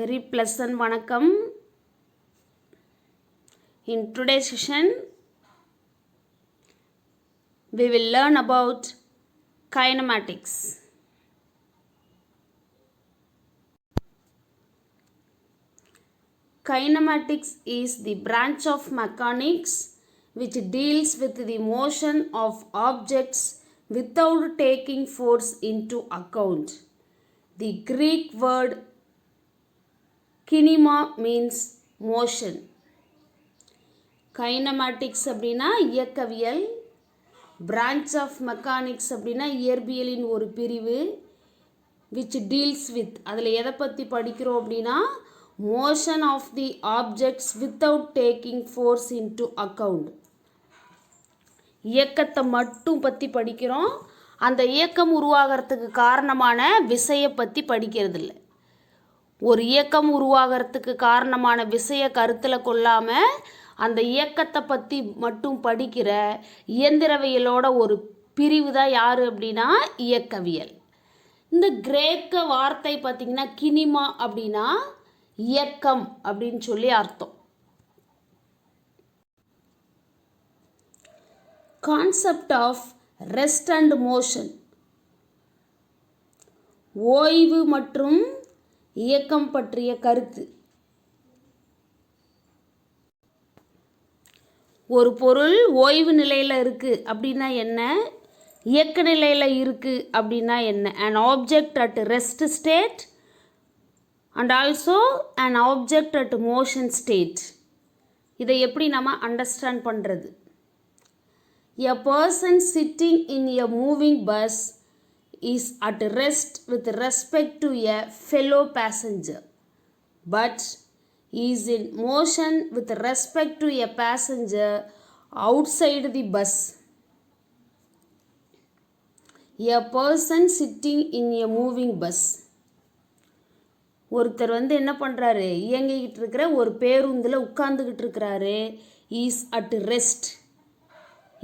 Very pleasant vanakkam. In today's session, we will learn about kinematics. Kinematics is the branch of mechanics which deals with the motion of objects without taking force into account. The Greek word kinema means motion. Kinematics அப்படினா இயக்கவியல், branch of mechanics அப்படினா இயற்பியலின் ஒரு பிரிவு, which deals with அதில் எதை பற்றி படிக்கிறோம் அப்படினா motion of the objects without taking force into account. இயக்கத்தை மட்டும் பற்றி படிக்கிறோம், அந்த இயக்கம் உருவாகிறதுக்கு காரணமான விசையை பற்றி படிக்கிறது இல்லை. ஒரு இயக்கம் உருவாகிறதுக்கு காரணமான விசையை கருத்தில் கொள்ளாமல் அந்த இயக்கத்தை பற்றி மட்டும் படிக்கிற இயந்திரவியலோட ஒரு பிரிவு தான் யார் அப்படின்னா இயக்கவியல். இந்த கிரேக்க வார்த்தை பார்த்திங்கன்னா கினிமா அப்படின்னா இயக்கம் அப்படின்னு சொல்லி அர்த்தம். Concept of rest and motion, ஓய்வு மற்றும் இயக்கம் பற்றிய கருத்து. ஒரு பொருள் ஓய்வு நிலையில் இருக்குது அப்படின்னா என்ன, இயக்க நிலையில் இருக்குது அப்படின்னா என்ன. an object at rest state and also an object at motion state. இதை எப்படி நம்ம அண்டர்ஸ்டாண்ட் பண்ணுறது? a person sitting in a moving bus is at rest with respect to a fellow passenger, but is in motion with respect to a passenger outside the bus. A person sitting in a moving bus. ஒருத்தர் என்ன பண்ணுறாரு, இயங்கிக்கிட்டு இருக்கிற ஒரு பேருந்தில் உட்கார்ந்துக்கிட்டு இருக்கிறாரு. Is at rest,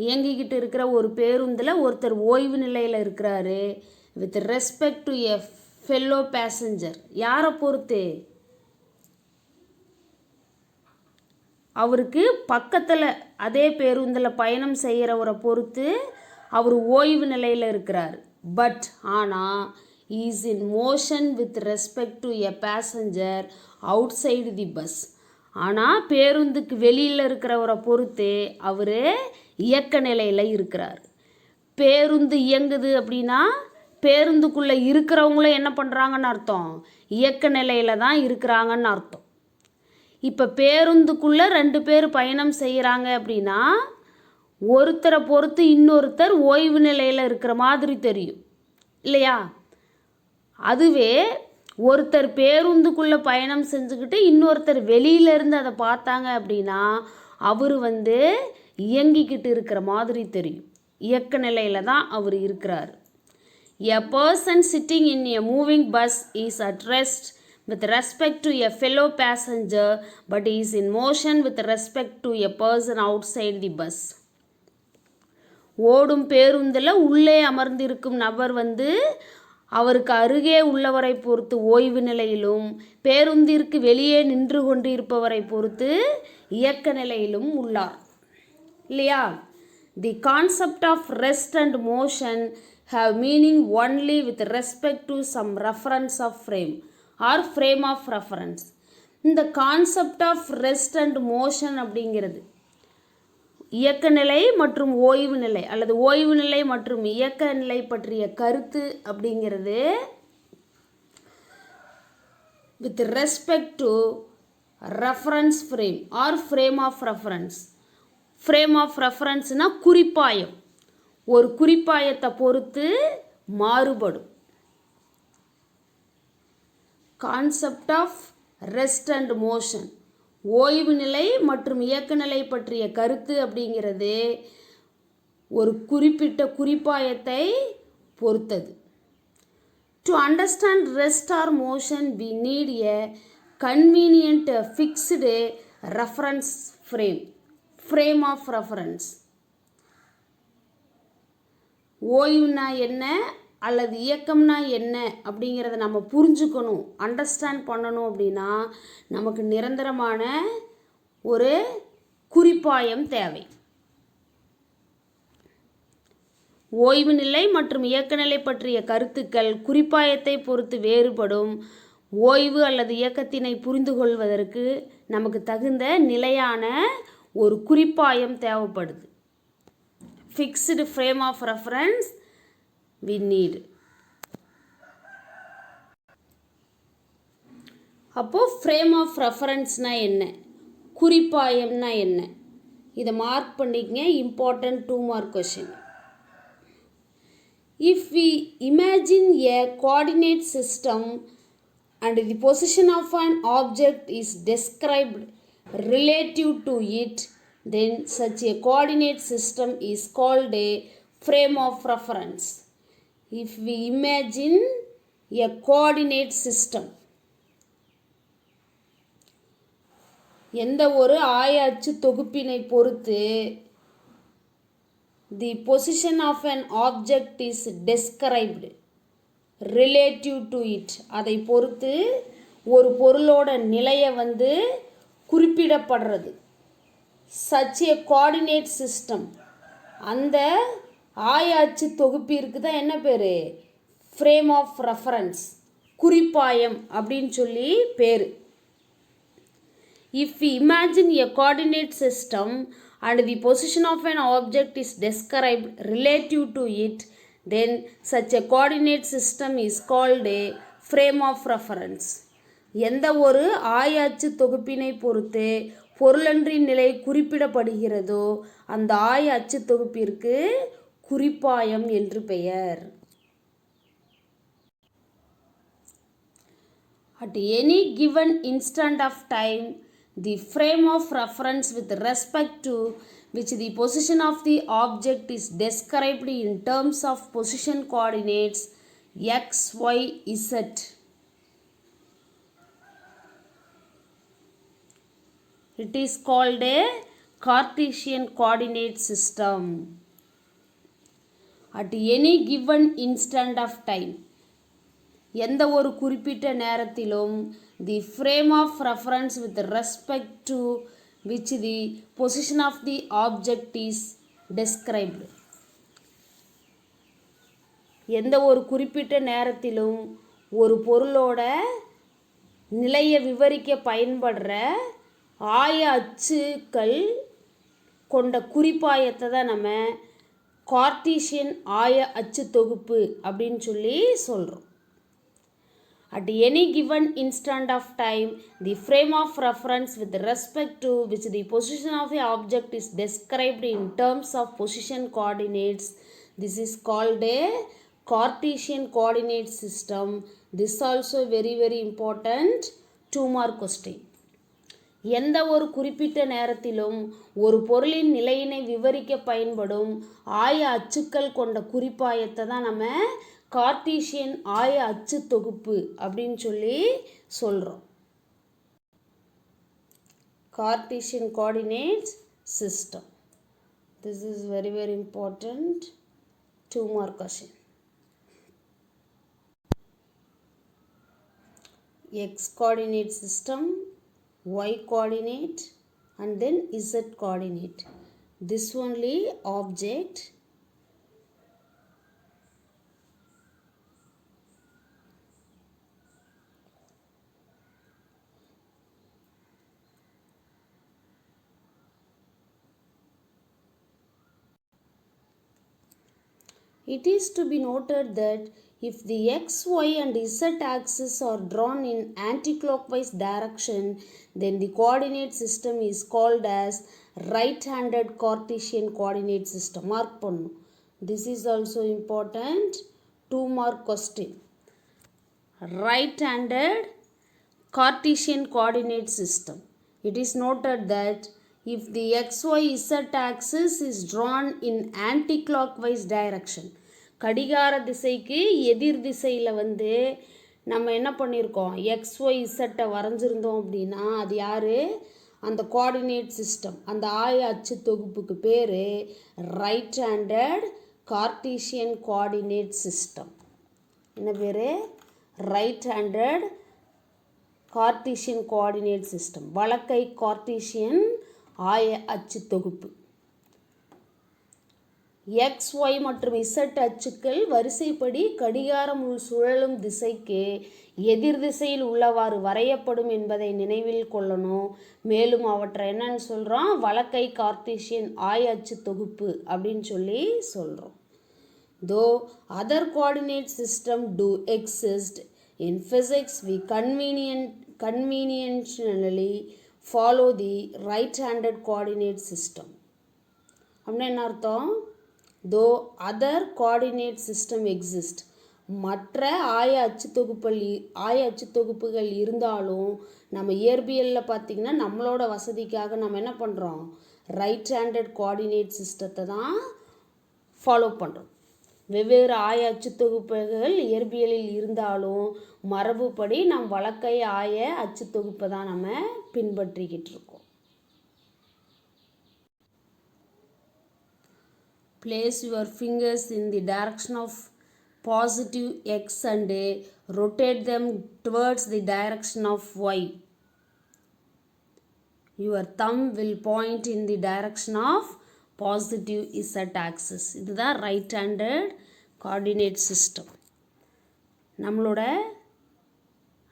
இயங்கிக்கிட்டு இருக்கிற ஒரு பேருந்தில் ஒருத்தர் ஓய்வு நிலையில் இருக்கிறாரு. With respect to a fellow passenger, யாரை பொறுத்து, அவருக்கு பக்கத்தில் அதே பேருந்தில் பயணம் செய்கிறவரை பொறுத்து அவர் ஓய்வு நிலையில் இருக்கிறார். பட் ஆனால் is in motion with respect to a passenger out side the bus. ஆனால் பேருந்துக்கு வெளியில் இருக்கிறவரை பொறுத்து அவர் இயக்க நிலையில் இருக்கிறார். பேருந்து இயங்குது அப்படின்னா பேருந்துக்குள்ளே இருக்கிறவங்களும் என்ன பண்ணுறாங்கன்னு அர்த்தம், இயக்க நிலையில் தான் இருக்கிறாங்கன்னு அர்த்தம். இப்போ பேருந்துக்குள்ளே 2 பேர் பயணம் செய்கிறாங்க அப்படின்னா ஒருத்தரை பொறுத்து இன்னொருத்தர் ஓய்வு நிலையில் இருக்கிற மாதிரி தெரியும் இல்லையா. அதுவே ஒருத்தர் பேருந்துக்குள்ளே பயணம் செஞ்சுக்கிட்டு இன்னொருத்தர் வெளியிலேருந்து அதை பார்த்தாங்க அப்படின்னா அவர் இயங்கிக்கிட்டு இருக்கிற மாதிரி தெரியும், இயக்க நிலையில் தான் அவர் இருக்கிறார். A person sitting in a moving bus is at rest with respect to a fellow passenger but is in motion with respect to a person outside the bus. ஓடும் பேருந்தில் உள்ளே அமர்ந்திருக்கும் நபர் அவருக்கு அருகே உள்ளவரை பொறுத்து ஓய்வு நிலையிலும் பேருந்திற்கு வெளியே நின்று கொண்டிருப்பவரை பொறுத்து இயக்க நிலையிலும் உள்ளார் இல்லையா. The concept of rest and motion have meaning only with respect to some reference of frame or frame of reference. இந்த concept of rest and motion அப்படிங்கிறது இயக்க நிலை மற்றும் ஓய்வு நிலை அல்லது ஓய்வு நிலை மற்றும் இயக்க நிலை பற்றிய கருத்து அப்படிங்கிறது with respect to reference frame or frame of reference. frame of referenceனா குறிப்பாயம், ஒரு குறிப்பாயத்தை பொறுத்து மாறுபடும். Concept of rest and motion, ஓய்வு நிலை மற்றும் இயக்க நிலை பற்றிய கருத்து அப்படிங்கிறது ஒரு குறிப்பிட்ட குறிப்பாயத்தை பொறுத்தது. To understand rest or motion we need a convenient fixed reference frame, frame of reference. ஓய்வுனா என்ன, அல்லது இயக்கம்னா என்ன அப்படிங்கிறத நம்ம புரிஞ்சுக்கணும், அண்டர்ஸ்டாண்ட் பண்ணணும் அப்படின்னா நமக்கு நிரந்தரமான ஒரு குறிப்பாயம் தேவை. ஓய்வு நிலை மற்றும் இயக்க நிலை பற்றிய கருத்துக்கள் குறிப்பாயத்தை பொறுத்து வேறுபடும். ஓய்வு அல்லது இயக்கத்தினை புரிந்து கொள்வதற்கு நமக்கு தகுந்த நிலையான ஒரு குறிப்பாயம் தேவைப்படுது. Fixed frame of reference we need. அப்போது ஃப்ரேம் ஆஃப் ரெஃபரன்ஸ்னா என்ன, குறிப்பாயம்னா என்ன, இதை மார்க் பண்ணிக்கங்க. Important 2 mark question. If we imagine a coordinate system and the position of an object is described relative to it, then such a coordinate system is called a frame of reference. If we imagine a coordinate system, எந்த ஒரு ஆய அச்சு தொகுப்பினை பொறுத்து the position of an object is described relative to it, அதை பொறுத்து ஒரு பொருளோட நிலையை குறிப்பிடப்படுறது. such a coordinate system, அந்த ஆய அச்சு தொகுப்பிற்கு தான் என்ன பேர், ஃப்ரேம் ஆஃப் ரெஃபரன்ஸ், குறிப்பாயம் அப்படின்னு சொல்லி பேர். If we imagine a coordinate system and the position of an object is described relative to it, then such a coordinate system is called a frame of reference. எந்த ஒரு ஆய அச்சு தொகுப்பினை பொறுத்து பொருளன்றின் நிலை குறிப்பிடப்படுகிறதோ அந்த ஆய அச்சு தொகுப்பிற்கு குறிப்பாயம் என்று பெயர். At any given instant of time, the frame of reference with respect to which the position of the object is described in terms of position coordinates x, y, z. It is called a Cartesian coordinate system. At any given instant of time, எந்த ஒரு குறிப்பிட்ட நேரத்திலும் the frame of reference with respect to which the position of the object is described. எந்த ஒரு குறிப்பிட்ட நேரத்திலும் ஒரு பொருளோட நிலையை விவரிக்க பயன்படுற ஆய அச்சுக்கள் கொண்ட குறிப்பாயத்தை தான் நம்ம கார்ட்டீசியன் ஆய அச்சு தொகுப்பு அப்படின்னு சொல்லி சொல்கிறோம். At any given instant of time, the frame of reference with respect to which the position of the object is described in terms of position coordinates, this is called a Cartesian coordinate system. This also very important 2 mark question. எந்த ஒரு குறிப்பிட்ட நேரத்திலும் ஒரு பொருளின் நிலையினை விவரிக்க பயன்படும் ஆய அச்சுக்கள் கொண்ட குறிப்பாயத்தை தான் நம்ம கார்ட்டீசியன் ஆய அச்சு தொகுப்பு அப்படின்னு சொல்லி சொல்கிறோம். Cartesian coordinate system. This is very important 2 mark question. X coordinate system, Y coordinate and then Z coordinate. This only object. It is to be noted that if the x, y and z axes are drawn in anti-clockwise direction, then the coordinate system is called as right-handed Cartesian coordinate system. Mark pannu. This is also important 2 mark question. Right-handed Cartesian coordinate system. It is noted that if the xyz axis is drawn in anti-clockwise direction, கடிகார திசைக்கு எதிர் திசையில் நம்ம என்ன பண்ணியிருக்கோம், XYZ வரைஞ்சிருந்தோம் அப்படின்னா அது யார், அந்த கோஆர்டினேட் சிஸ்டம், அந்த ஆய அச்சு தொகுப்புக்கு பேர் right handed Cartesian coordinate system. என்ன பேர்? Right handed Cartesian coordinate system, வலக்கை கார்ட்டீசியன் ஆய அச்சு தொகுப்பு. எக்ஸ் ஒய் மற்றும் இசட் அச்சுக்கள் வரிசைப்படி கடிகாரம் சுழலும் திசைக்கு எதிர் திசையில் உள்ளவாறு வரையப்படும் என்பதை நினைவில் கொள்ளணும். மேலும் அவற்றை என்னன்னு சொல்கிறோம்? வலக்கை கார்ட்டீசியன் ஆய அச்சு தொகுப்பு அப்படின்னு சொல்லி சொல்கிறோம். Though other coordinate system do exist, in physics we conveniently follow the right-handed coordinate system. அப்படின்னா என்ன அர்த்தம்? Though other coordinate system exist, மற்ற ஆய அச்சு தொகுப்புகள் இருந்தாலும் நம்ம இயற்பியலில் பார்த்திங்கன்னா நம்மளோட வசதிக்காக நம்ம என்ன பண்ணுறோம்? ரைட் ஹேண்டட் கோஆர்டினேட் சிஸ்டத்தை தான் ஃபாலோ பண்ணுறோம். வெவ்வேறு ஆய அச்சு தொகுப்புகள் இயற்பியலில் இருந்தாலும் மரபுப்படி நம் வலக்கை ஆய அச்சு தொகுப்பை தான் நம்ம பின்பற்றிக்கிட்டு இருக்கோம். Place your fingers in the direction of positive x and rotate them towards the direction of y. Your thumb will point in the direction of positive Z axis. இதுதான் ரைட் ஹேண்டட் கோஆர்டினேட் சிஸ்டம். நம்மளோட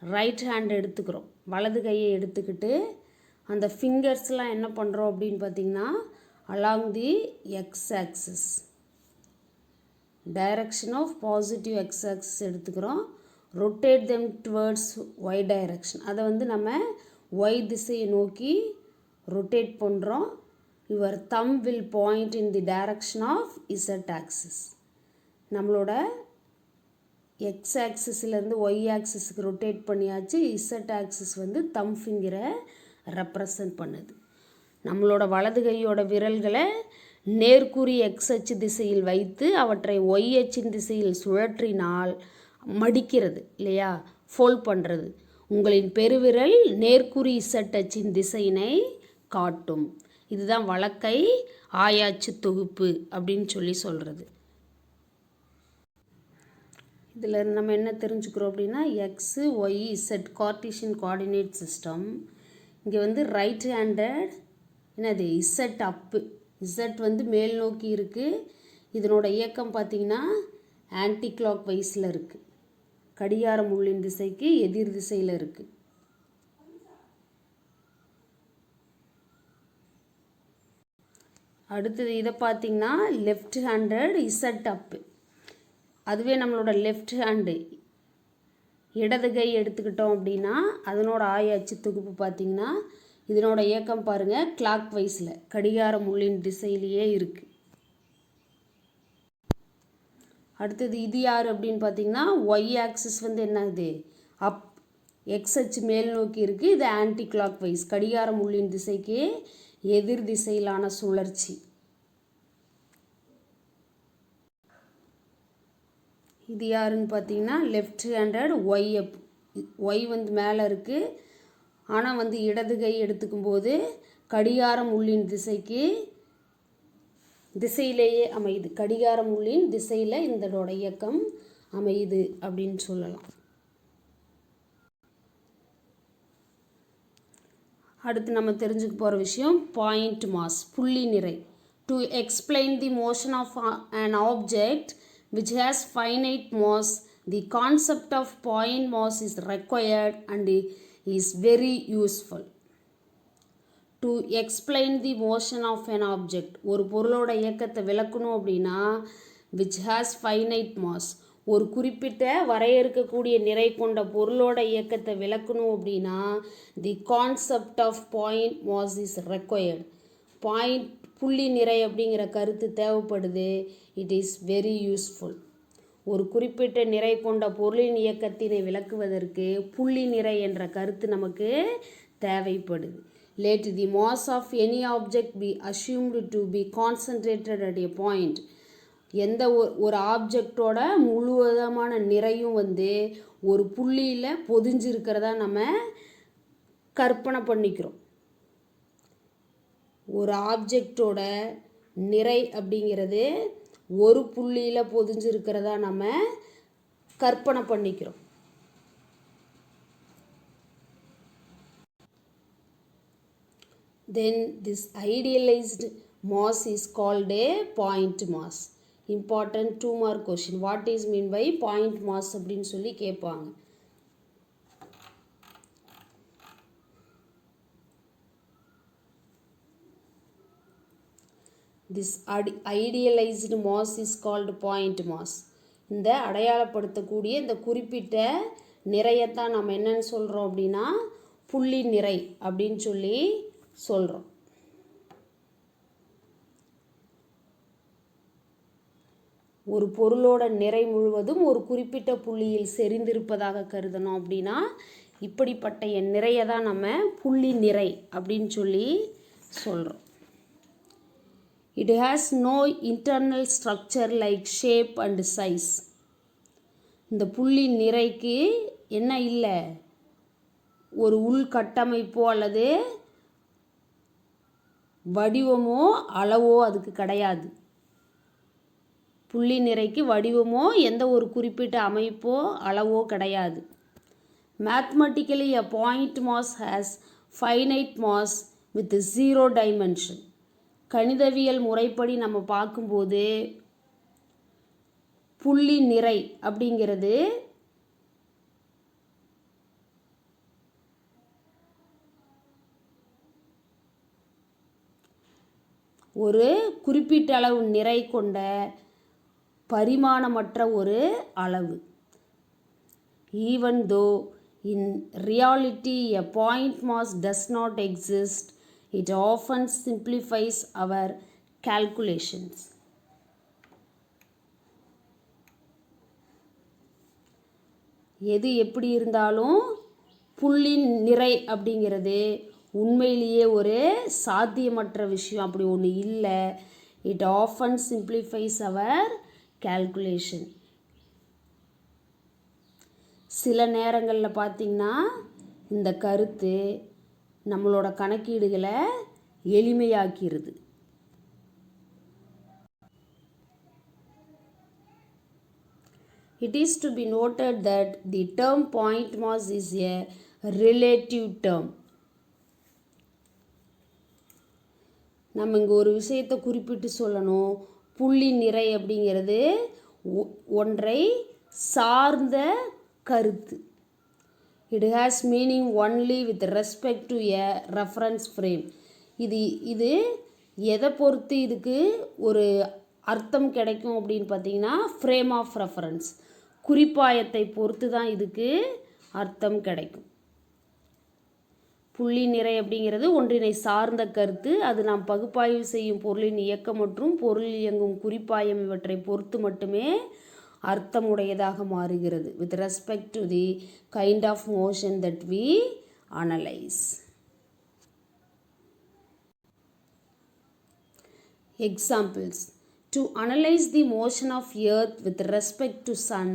right hand எடுத்துக்கிறோம், வலது கையை எடுத்துக்கிட்டு அந்த ஃபிங்கர்ஸ்லாம் என்ன பண்ணுறோம் அப்படின்னு பார்த்திங்கன்னா along the X axis, direction of positive X axis எடுத்துக்கிறோம். Rotate them towards Y direction, அதை வந்து நம்ம ஒய் திசையை நோக்கி ரொட்டேட் பண்ணுறோம். Your thumb will point in the direction of z axis. நம்மளோட x ஆக்சிஸ்லேருந்து y ஆக்சிஸுக்கு ரொட்டேட் பண்ணியாச்சு. z ஆக்சிஸ் வந்து தம் ஃபிங்கரை ரெப்ரசன்ட் பண்ணுது. நம்மளோட வலது கையோட விரல்களை நேர்குறி x அச்சு திசையில் வைத்து அவற்றை y அச்சின் திசையில் சுழற்றினால் மடிக்கிறது இல்லையா, ஃபோல்ட் பண்ணுறது. உங்களின் பெருவிரல் நேர்குறி z அச்சின் திசையினை காட்டும். இதுதான் வலக்கை ஆயாச்சு தொகுப்பு அப்படின்னு சொல்லி சொல்கிறது. இதில் நம்ம என்ன தெரிஞ்சுக்கிறோம் அப்படின்னா x y z Cartesian coordinate system. இங்கே வந்து ரைட் ஹேண்டட் என்னது இசட் அப்பு, இசட் வந்து மேல் நோக்கி இருக்குது. இதனோட இயக்கம் பார்த்திங்கன்னா ஆன்டி கிளாக் வைஸில் இருக்குது, கடிகாரம் உள்ளின் திசைக்கு எதிர் திசையில் இருக்குது. அடுத்தது இதை பார்த்திங்கன்னா லெஃப்ட் ஹேண்டட் இசட் அப்பு. அதுவே நம்மளோட லெஃப்ட் ஹேண்டு இடது கை எடுத்துக்கிட்டோம் அப்படின்னா அதனோட ஆய அச்சு தொகுப்பு பார்த்திங்கன்னா இதனோட இயக்கம் பாருங்கள் கிளாக் வைஸில் கடிகாரம் உள்ளின் திசையிலேயே இருக்குது. அடுத்தது இது யார் அப்படின்னு பார்த்திங்கன்னா ஒய் ஆக்சிஸ் வந்து என்னது அப், எக்ஸ் அச்சு மேல் நோக்கி இருக்குது. இது ஆன்டி கிளாக் வைஸ் கடிகாரம் உள்ளின் திசைக்கு எதிர் திசையிலான சுழற்சி. இது யாருன்னு பார்த்தீங்கன்னா லெஃப்ட் ஹேண்டட் ஒய் அப். ஒய் வந்து மேலே இருக்குது, ஆனால் வந்து இடது கை எடுத்துக்கும் போது கடிகாரம் உள்ளின் திசையிலேயே அமையுது. கடிகாரம் உள்ளின் திசையில் இதனோட இயக்கம் அமையுது அப்படின்னு சொல்லலாம். அடுத்து நம்ம தெரிஞ்சுக்க போகிற விஷயம் பாயிண்ட் மாஸ், புள்ளி நிறை. To explain the motion of an object which has finite mass, the concept of point mass is required and is very useful. To explain the motion of an object, ஒரு பொருளோட இயக்கத்தை விளக்கணும் அப்படின்னா which has finite mass, ஒரு குறிப்பிட்ட வரையறுக்கக்கூடிய நிறை கொண்ட பொருளோட இயக்கத்தை விளக்கணும் அப்படின்னா the concept of point mass is required. Point புள்ளி நிறை அப்படிங்கிற கருத்து தேவைப்படுது. It is very useful. ஒரு குறிப்பிட்ட நிறை கொண்ட பொருளின் இயக்கத்தினை விளக்குவதற்கு புள்ளி நிறை என்ற கருத்து நமக்கு தேவைப்படுது. Let the mass of any object be assumed to be concentrated at a point. எந்த ஒரு ஆப்ஜெக்டோட முழுவதமான நிறையும் வந்து ஒரு புள்ளியில் பொதிஞ்சிருக்கிறதா நம்ம கற்பனை பண்ணிக்கிறோம். ஒரு ஆப்ஜெக்டோட நிறை அப்படிங்கிறது ஒரு புள்ளியில் பொதிஞ்சிருக்கிறதா நம்ம கற்பனை பண்ணிக்கிறோம். Then this idealized mass is called a point mass. Important 2 mark question. What is mean by point mass அப்படின்னு சொல்லி கேட்பாங்க. This idealized mass is called point mass. இந்த அடையாளப்படுத்தக்கூடிய இந்த குறிப்பிட்ட நிறையத்தான் நம்ம என்னன்னு சொல்கிறோம் அப்படின்னா புள்ளி நிறை அப்படின்னு சொல்லி சொல்கிறோம். ஒரு பொருளோட நிறை முழுவதும் ஒரு குறிப்பிட்ட புள்ளியில் செறிந்திருப்பதாக கருதணும் அப்படின்னா இப்படிப்பட்ட நிறைய தான் நம்ம புள்ளி நிறை அப்படின்னு சொல்லி சொல்கிறோம். It has no internal structure like shape and size. இந்த புள்ளி நிறைக்கு என்ன இல்லை, ஒரு உள்கட்டமைப்போ அல்லது வடிவமோ அளவோ அதுக்கு கிடையாது. புள்ளி நிறைக்கு வடிவமோ எந்த ஒரு குறிப்பிட்ட அமைப்போ அளவோ கிடையாது. Mathematically a point mass has finite mass with zero dimension. கணிதவியல் முறைப்படி நம்ம பார்க்கும்போது புள்ளி நிறை அப்படிங்கிறது ஒரு குறிப்பிட்ட அளவு நிறை கொண்ட பரிமாணமற்ற ஒரு அளவு. Even though in reality a point mass does not exist, it often simplifies our calculations. எது எப்படி இருந்தாலும் புள்ளி நிறை அப்படிங்கிறது உண்மையிலேயே ஒரு சாத்தியமற்ற விஷயம், அப்படி ஒன்று இல்லை. It often simplifies our calculation. சில நேரங்களில் பார்த்திங்கன்னா இந்த கருத்து நம்மளோட கணக்கீடுகளை எளிமையாக்கிறது. It is to be noted that the term point mass is a relative term. நம்ம இங்கே ஒரு விஷயத்தை குறிப்பிட்டு சொல்லணும். புள்ளி நிறை அப்படிங்கிறது ஒன்றை சார்ந்த கருத்து. It has meaning only with respect to a reference frame. இது எதை பொறுத்து இதுக்கு ஒரு அர்த்தம் கிடைக்கும் அப்படின்னு பார்த்தீங்கன்னா ஃப்ரேம் ஆஃப் ரெஃபரன்ஸ், குறிப்பாயத்தை பொறுத்து தான் இதுக்கு அர்த்தம் கிடைக்கும். புள்ளி நிறை அப்படிங்கிறது ஒன்றினை சார்ந்த கருத்து. அது நாம் பகுப்பாய்வு செய்யும் பொருளின் இயக்கம் மற்றும் பொருள் இயங்கும் குறிப்பாயம் இவற்றை பொறுத்து மட்டுமே அர்த்தமுடையதாக மாறுகிறது with respect to the kind of motion that we analyze. Examples. To analyze the motion of earth with respect to sun,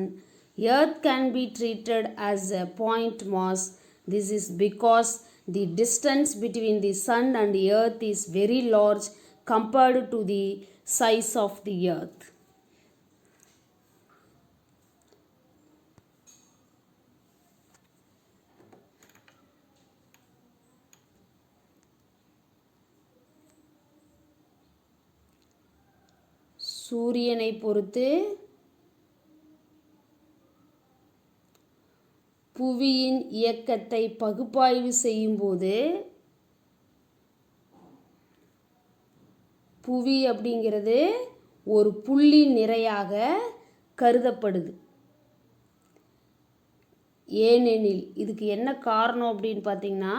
earth can be treated as a point mass. This is because the distance between the sun and the earth is very large compared to the size of the earth. சூரியனை பொறுத்து புவியின் இயக்கத்தை பகுப்பாய்வு செய்யும்போது புவி அப்படிங்கிறது ஒரு புள்ளி நிறையாக கருதப்படுது. ஏனெனில் இதுக்கு என்ன காரணம் அப்படின்னு பார்த்தீங்கன்னா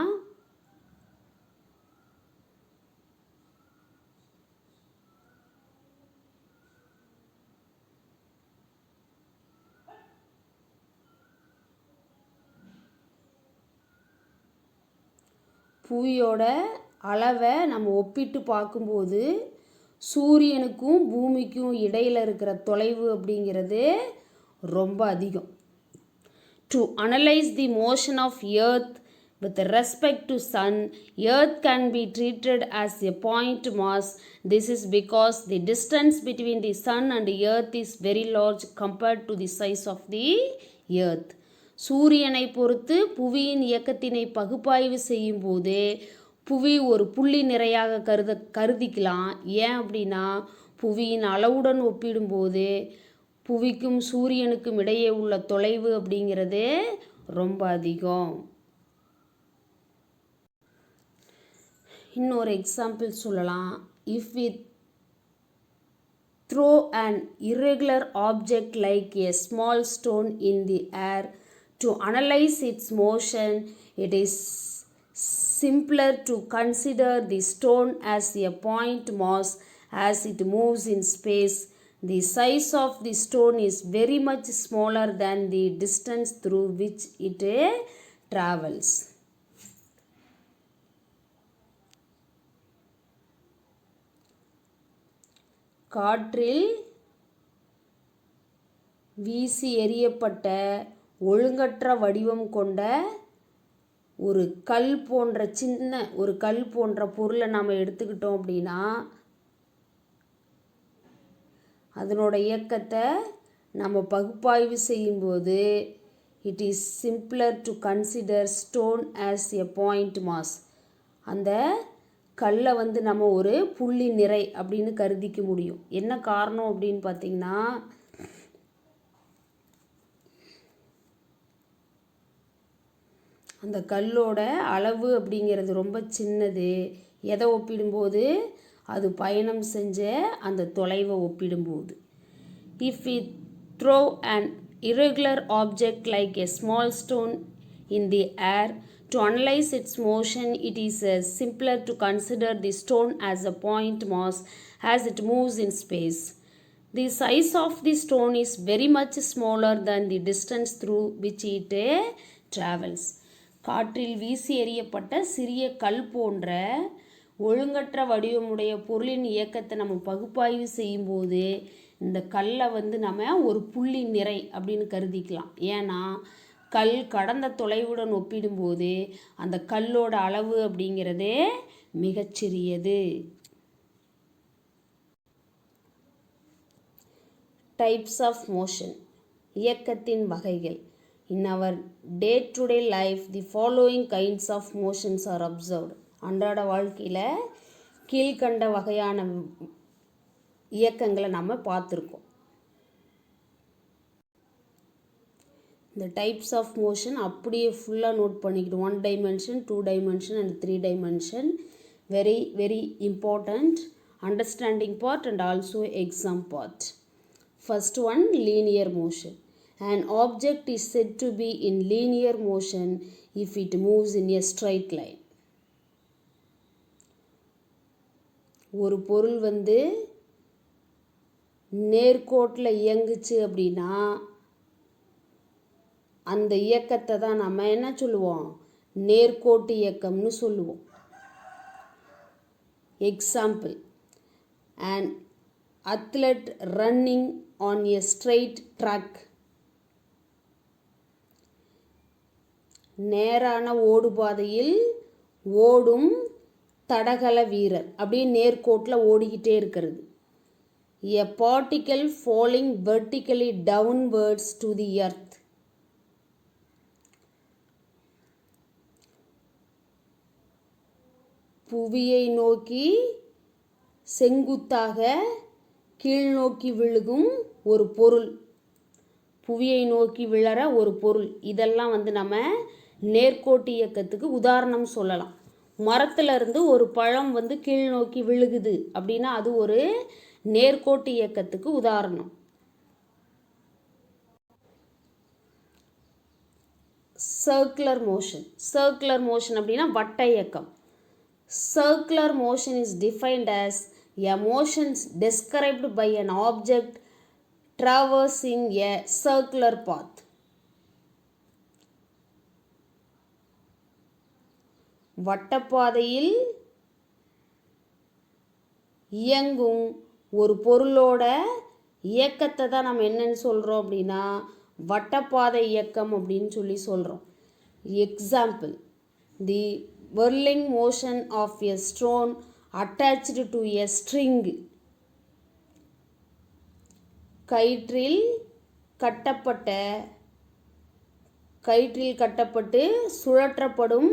புவியோட அளவை நம்ம ஒப்பிட்டு பார்க்கும்போது சூரியனுக்கும் பூமிக்கும் இடையில் இருக்கிற தொலைவு அப்படிங்கிறது ரொம்ப அதிகம். To analyze the motion of earth with respect to sun, earth can be treated as a point mass. This is because the distance between the sun and the earth is very large compared to the size of the earth. சூரியனை பொறுத்து புவியின் இயக்கத்தினை பகுப்பாய்வு செய்யும் போது புவி ஒரு புள்ளி நிறையாக கருதிக்கலாம். ஏன் அப்படின்னா புவியின் அளவுடன் ஒப்பிடும்போது புவிக்கும் சூரியனுக்கும் இடையே உள்ள தொலைவு அப்படிங்கிறது ரொம்ப அதிகம். இன்னொரு எக்ஸாம்பிள் சொல்லலாம். If we throw an irregular object like a small stone in the air to analyze its motion, it is simpler to consider the stone as a point mass as it moves in space. The size of the stone is very much smaller than the distance through which it travels. காற்றில் வீசி எறியப்பட்ட ஒழுங்கற்ற வடிவம் கொண்ட ஒரு கல் போன்ற பொருளை நாம் எடுத்துக்கிட்டோம் அப்படின்னா அதனோட இயக்கத்தை நம்ம பகுப்பாய்வு செய்யும்போது it is simpler to consider stone as a point mass. அந்த கல்லை நம்ம ஒரு புள்ளி நிறை அப்படின்னு கருதிக்க முடியும். என்ன காரணம் அப்படின்னு பார்த்தீங்கன்னா அந்த கல்லோட அளவு அப்படிங்கிறது ரொம்ப சின்னது. எதை ஒப்பிடும்போது அது பயணம் செஞ்ச அந்த தொலைவை ஒப்பிடும்போது. If we throw an irregular object like a small stone in the air to analyze its motion, it is simpler to consider the stone as a point mass as it moves in space. The size of the stone is very much smaller than the distance through which it travels. காற்றில் வீசி எறியப்பட்ட சிறிய கல் போன்ற ஒழுங்கற்ற வடிவமுடைய பொருளின் இயக்கத்தை நம்ம பகுப்பாய்வு செய்யும்போது இந்த கல்லை நம்ம ஒரு புள்ளி நிறை அப்படின்னு கருதிக்கலாம். ஏன்னா கல் கடந்த தொலைவுடன் ஒப்பிடும்போது அந்த கல்லோட அளவு அப்படிங்கிறதே மிகச்சிறியது. டைப்ஸ் ஆஃப் மோஷன், இயக்கத்தின் வகைகள். In our day-to-day life, the following kinds of motions are observed. அன்றாட வாழ்க்கையில் கீழ்கண்ட வகையான இயக்கங்களை நம்ம பார்த்துருக்கோம். இந்த டைப்ஸ் ஆஃப் மோஷன் அப்படியே ஃபுல்லாக நோட் பண்ணிக்கிட்டோம். 1 dimension, 2 dimension and 3 dimension. Very very important understanding part and also exam part. First one, linear motion. An object is said to be in linear motion if it moves in a straight line. ஒரு பொருள் நேர்கோட்டில் இயங்குச்சு அப்படின்னா அந்த இயக்கத்தை தான் நம்ம என்ன சொல்லுவோம், நேர்கோட்டு இயக்கம்னு சொல்லுவோம். Example, an athlete running on a straight track. நேரான ஓடுபாதையில் ஓடும் தடகள வீரர் அப்படியே நேர்கோட்டில் ஓடிக்கிட்டே இருக்கிறது. A particle falling vertically downwards to the earth. புவியை நோக்கி செங்குத்தாக கீழ்நோக்கி விழுகும் ஒரு பொருள், புவியை நோக்கி விழற ஒரு பொருள், இதெல்லாம் நம்ம நேர்கோட்டு இயக்கத்துக்கு உதாரணம் சொல்லலாம். மரத்திலிருந்து ஒரு பழம் கீழ் நோக்கி விழுகுது அப்படின்னா அது ஒரு நேர்கோட்டு இயக்கத்துக்கு உதாரணம். Circular motion. சர்க்குலர் மோஷன் அப்படின்னா வட்ட இயக்கம். Circular motion is defined as a motion described by an object traversing a circular path. வட்டப்பாதையில் இயங்கும் ஒரு பொருளோட இயக்கத்தை தான் நம்ம என்னன்னு சொல்கிறோம் அப்படின்னா வட்டப்பாதை இயக்கம் அப்படின்னு சொல்கிறோம். Example, the whirling motion of a stone attached to a string. கயிற்றில் கட்டப்பட்டு சுழற்றப்படும்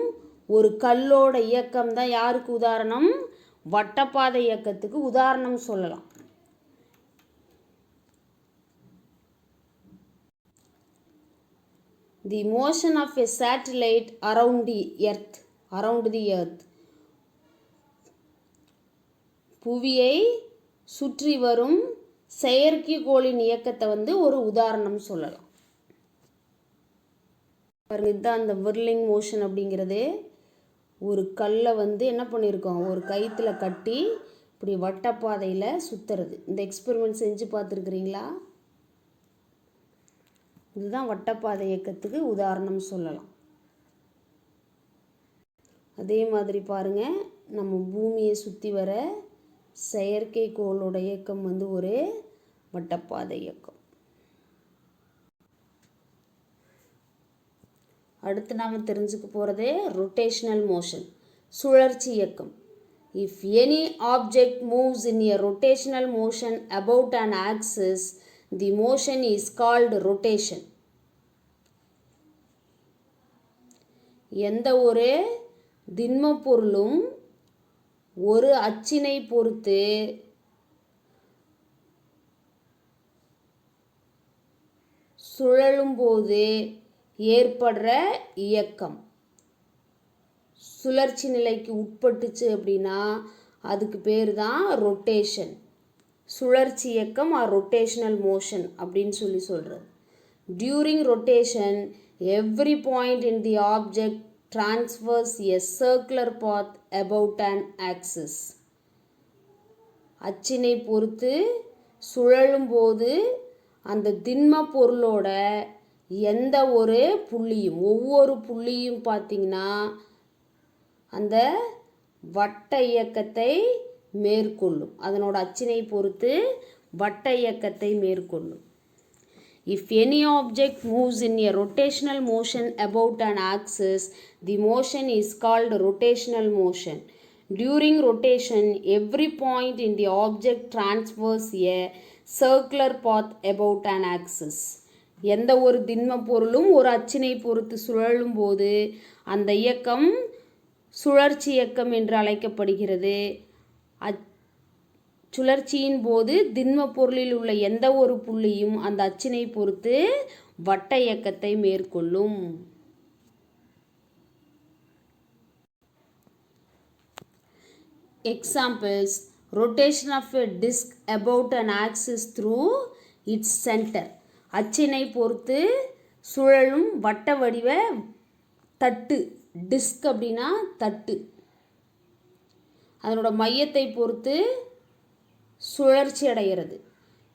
ஒரு கல்லோட இயக்கம் தான் யாருக்கு உதாரணம்? வட்டப்பாதை இயக்கத்துக்கு உதாரணம் சொல்லலாம். The motion of a satellite around the earth. புவியை சுற்றி வரும் செயற்கைக்கோளின் இயக்கத்தை ஒரு உதாரணம் சொல்லலாம். இதுதான் அந்த whirling motion அப்படிங்கிறது. ஒரு கல்லை என்ன பண்ணியிருக்கோம், ஒரு கயிற்றுல கட்டி இப்படி வட்டப்பாதையில் சுற்றுறது. இந்த எக்ஸ்பெரிமெண்ட் செஞ்சு பார்த்துருக்குறீங்களா? இதுதான் வட்டப்பாதை இயக்கத்துக்கு உதாரணம் சொல்லலாம். அதே மாதிரி பாருங்கள், நம்ம பூமியை சுற்றி வர செயற்கைக்கோளோட இயக்கம் ஒரு வட்டப்பாதை இயக்கம். அடுத்து நாம் தெரிஞ்சுக்க போகிறது ரொட்டேஷனல் மோஷன், சுழற்சி இயக்கம். If any object moves in a rotational motion about an axis, the motion is called rotation. எந்த ஒரு திண்ம பொருளும் ஒரு அச்சினை பொறுத்து சுழலும்போது ஏற்படுற இயக்கம் சுழற்சி நிலைக்கு உட்பட்டுச்சு அப்படின்னா அதுக்கு பேர் தான் ரொட்டேஷன். சுழற்சி இயக்கம் ஆர் ரொட்டேஷனல் மோஷன் அப்படின்னு சொல்கிறது. During rotation every point in the object transfers a circular path about an axis. அச்சினை பொறுத்து சுழலும்போது அந்த திண்ம பொருளோட எந்த ஒரு புள்ளியும் ஒவ்வொரு புள்ளியும் பார்த்திங்கன்னா அந்த வட்ட இயக்கத்தை மேற்கொள்ளும். அதனோட அச்சினை பொறுத்து வட்ட இயக்கத்தை மேற்கொள்ளும். If any object moves in a rotational motion about an axis, the motion is called rotational motion. During rotation, every point in the object transfers a circular path about an axis. எந்த ஒரு திண்ம பொருளும் ஒரு அச்சினை பொறுத்து சுழலும் போது அந்த இயக்கம் சுழற்சி இயக்கம் என்று அழைக்கப்படுகிறது. சுழற்சியின் போது திண்ம பொருளில் உள்ள எந்த ஒரு புள்ளியும் அந்த அச்சினை பொறுத்து வட்ட இயக்கத்தை மேற்கொள்ளும். Examples: rotation of a disc about an axis through its center. அச்சினை பொறுத்து சுழலும் வட்ட வடிவ தட்டு, டிஸ்க் அப்படின்னா தட்டு, அதனோட மையத்தை பொறுத்து சுழற்சி அடைகிறது.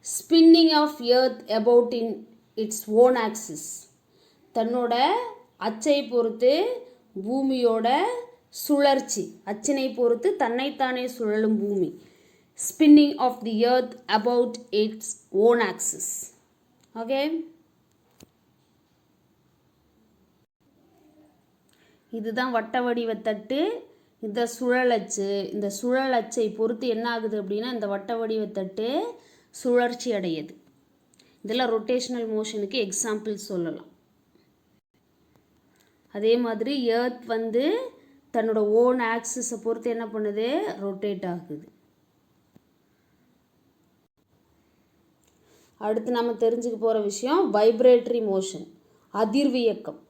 Spinning of earth about in its own axis. தன்னோட அச்சை பொறுத்து பூமியோட சுழற்சி, அச்சினை பொறுத்து தன்னைத்தானே சுழலும் பூமி. Spinning of the earth about its own axis. Okay, இதுதான் வட்ட வடிவத்தட்டு. இந்த சுழலச்சு, இந்த சுழலச்சை பொறுத்து என்ன ஆகுது அப்படின்னா இந்த வட்ட வடிவத்தட்டு சுழற்சி அடையுது. இதெல்லாம் ரொட்டேஷனல் மோஷனுக்கு எக்ஸாம்பிள் சொல்லலாம். அதே மாதிரி எர்த் தன்னோட ஓன் ஆக்சிஸை பொறுத்து என்ன பண்ணுது, ரொட்டேட் ஆகுது. அடுத்து நம்ம தெரிஞ்சுக்க போகிற விஷயம் வைப்ரேட்டரி மோஷன், அதிர்வு இயக்கம்.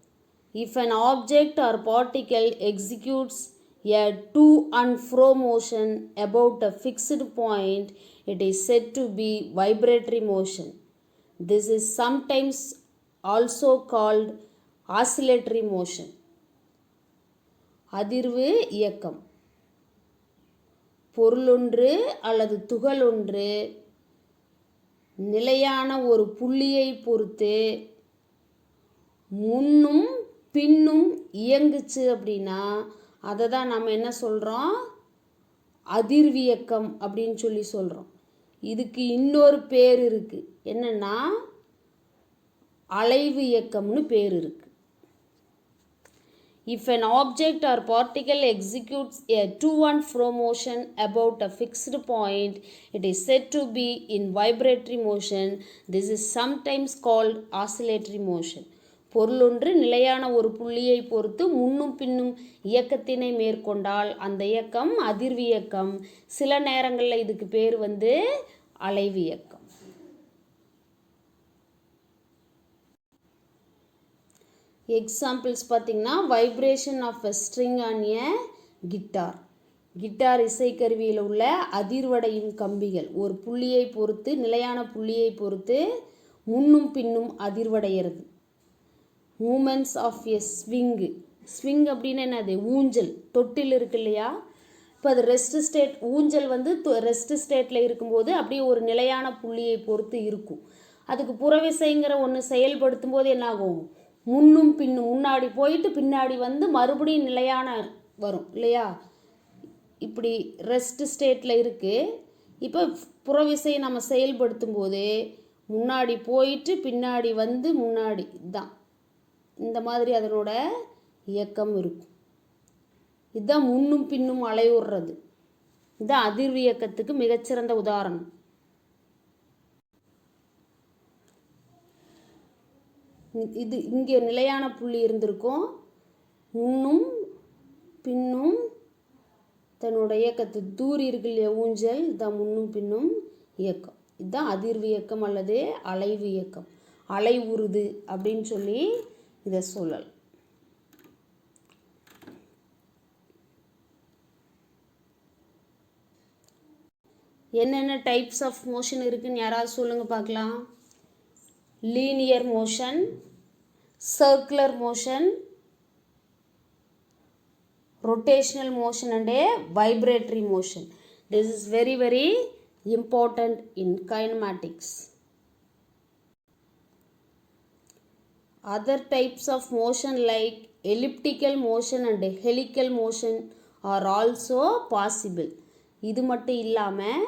If an object or particle executes a to and fro motion about a fixed point, it is said to be vibratory motion. This is sometimes also called oscillatory motion. அதிர்வு இயக்கம். பொருளொன்று அல்லது துகளொன்று நிலையான ஒரு புள்ளியை பொறுத்து முன்னும் பின்னும் இயங்குச்சு அப்படின்னா அதை தான் நம்ம என்ன சொல்கிறோம், அதிர்வியக்கம் அப்படின்னு சொல்கிறோம். இதுக்கு இன்னொரு பேர் இருக்குது, என்னென்னா அலைவு இயக்கம்னு பேர் இருக்குது. If an object or particle executes a to-and-fro motion about a fixed point, it is said to be in vibratory motion. This is sometimes called oscillatory motion. பொருளொன்று நிலையான ஒரு புள்ளியை பொறுத்து முன்னும் பின்னும் இயக்கத்தினை மேற்கொண்டால் அந்த இயக்கம் அதிர்வு இயக்கம். சில நேரங்களில் இதுக்கு பேர் அலைவு இயக்கம். எக்ஸாம்பிள்ஸ் பார்த்திங்கன்னா vibration of a string on a guitar. Guitar இசைக்கருவியில் உள்ள அதிர்வடையும் கம்பிகள் ஒரு புள்ளியை பொறுத்து நிலையான புள்ளியை பொறுத்து முன்னும் பின்னும் அதிர்வடைகிறது. Movements of a swing. Swing அப்படின்னு என்னது? ஊஞ்சல், தொட்டில் இருக்கு இல்லையா? இப்போ அது ரெஸ்ட் ஸ்டேட். ஊஞ்சல் ரெஸ்ட் ஸ்டேட்டில் இருக்கும்போது அப்படியே ஒரு நிலையான புள்ளியை பொறுத்து இருக்கும். அதுக்கு புறவிசைங்கிற ஒன்று செயல்படுத்தும் போது என்னாகும்? முன்னும் பின்னும், முன்னாடி போயிட்டு பின்னாடி மறுபடியும் நிலையான வரும் இல்லையா? இப்படி ரெஸ்ட் ஸ்டேட்டில் இருக்குது. இப்போ புறவிசையை நம்ம செயல்படுத்தும் போது முன்னாடி போயிட்டு பின்னாடி முன்னாடி தான் இந்த மாதிரி அதனோட இயக்கம் இருக்கும். இதுதான் முன்னும் பின்னும் அலைவுறது. இதுதான் அதிர்வு இயக்கத்துக்கு மிகச்சிறந்த உதாரணம். இது இங்கே நிலையான புள்ளி இருந்திருக்கும். முன்னும் பின்னும் தன்னோட இயக்கத்தை தூரி இருக்கு இல்லையா ஊஞ்சல், இதுதான் முன்னும் பின்னும் இயக்கம். இதுதான் அதிர்வு இயக்கம் அல்லது அலைவு இயக்கம். அலை உருது அப்படின்னு சொல்லி இதை சொல்லலாம். என்னென்ன டைப்ஸ் ஆஃப் மோஷன் இருக்குன்னு யாராவது சொல்லுங்கள் பார்க்கலாம். Linear motion, circular motion, rotational motion and a vibratory motion. This is very very important in kinematics. Other types of motion like elliptical motion and helical motion are also possible. இது மட்டும் இல்லாமல்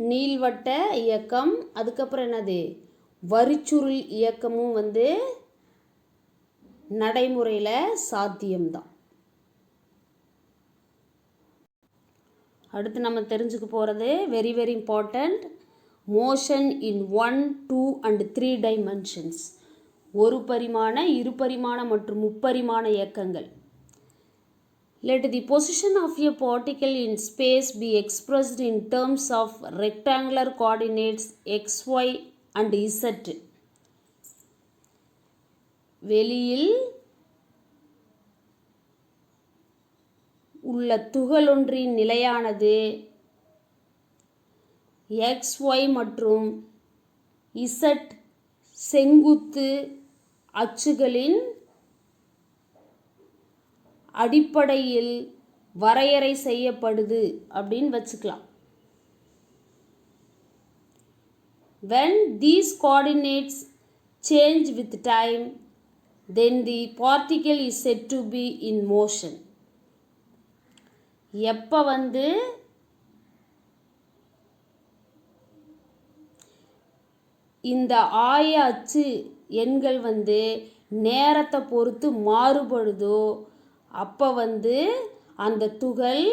நீள்வட்ட இயக்கம், அதுக்கப்புறம் என்னது வரிச்சுருள் இயக்கமும் நடைமுறையில் சாத்தியம்தான். அடுத்து நம்ம தெரிஞ்சுக்க போகிறது very very important, motion in 1, 2 and 3 dimensions. ஒரு பரிமாண, இரு பரிமாண மற்றும் முப்பரிமாண இயக்கங்கள். Let the position of a particle in space be expressed in terms of rectangular coordinates x, y and z. வெளியில் உள்ள துகளொன்றின் நிலையானது XY மற்றும் Z செங்குத்து அச்சுகளின் அடிப்படையில் வரையறை செய்யப்படுது அப்படின்னு வச்சுக்கலாம். When these coordinates change with time, then the particle is said to be in motion. எப்போ இந்த ஆய அச்சு எண்கள் நேரத்தை பொறுத்து மாறுபடுதோ அப்போ அந்த துகள்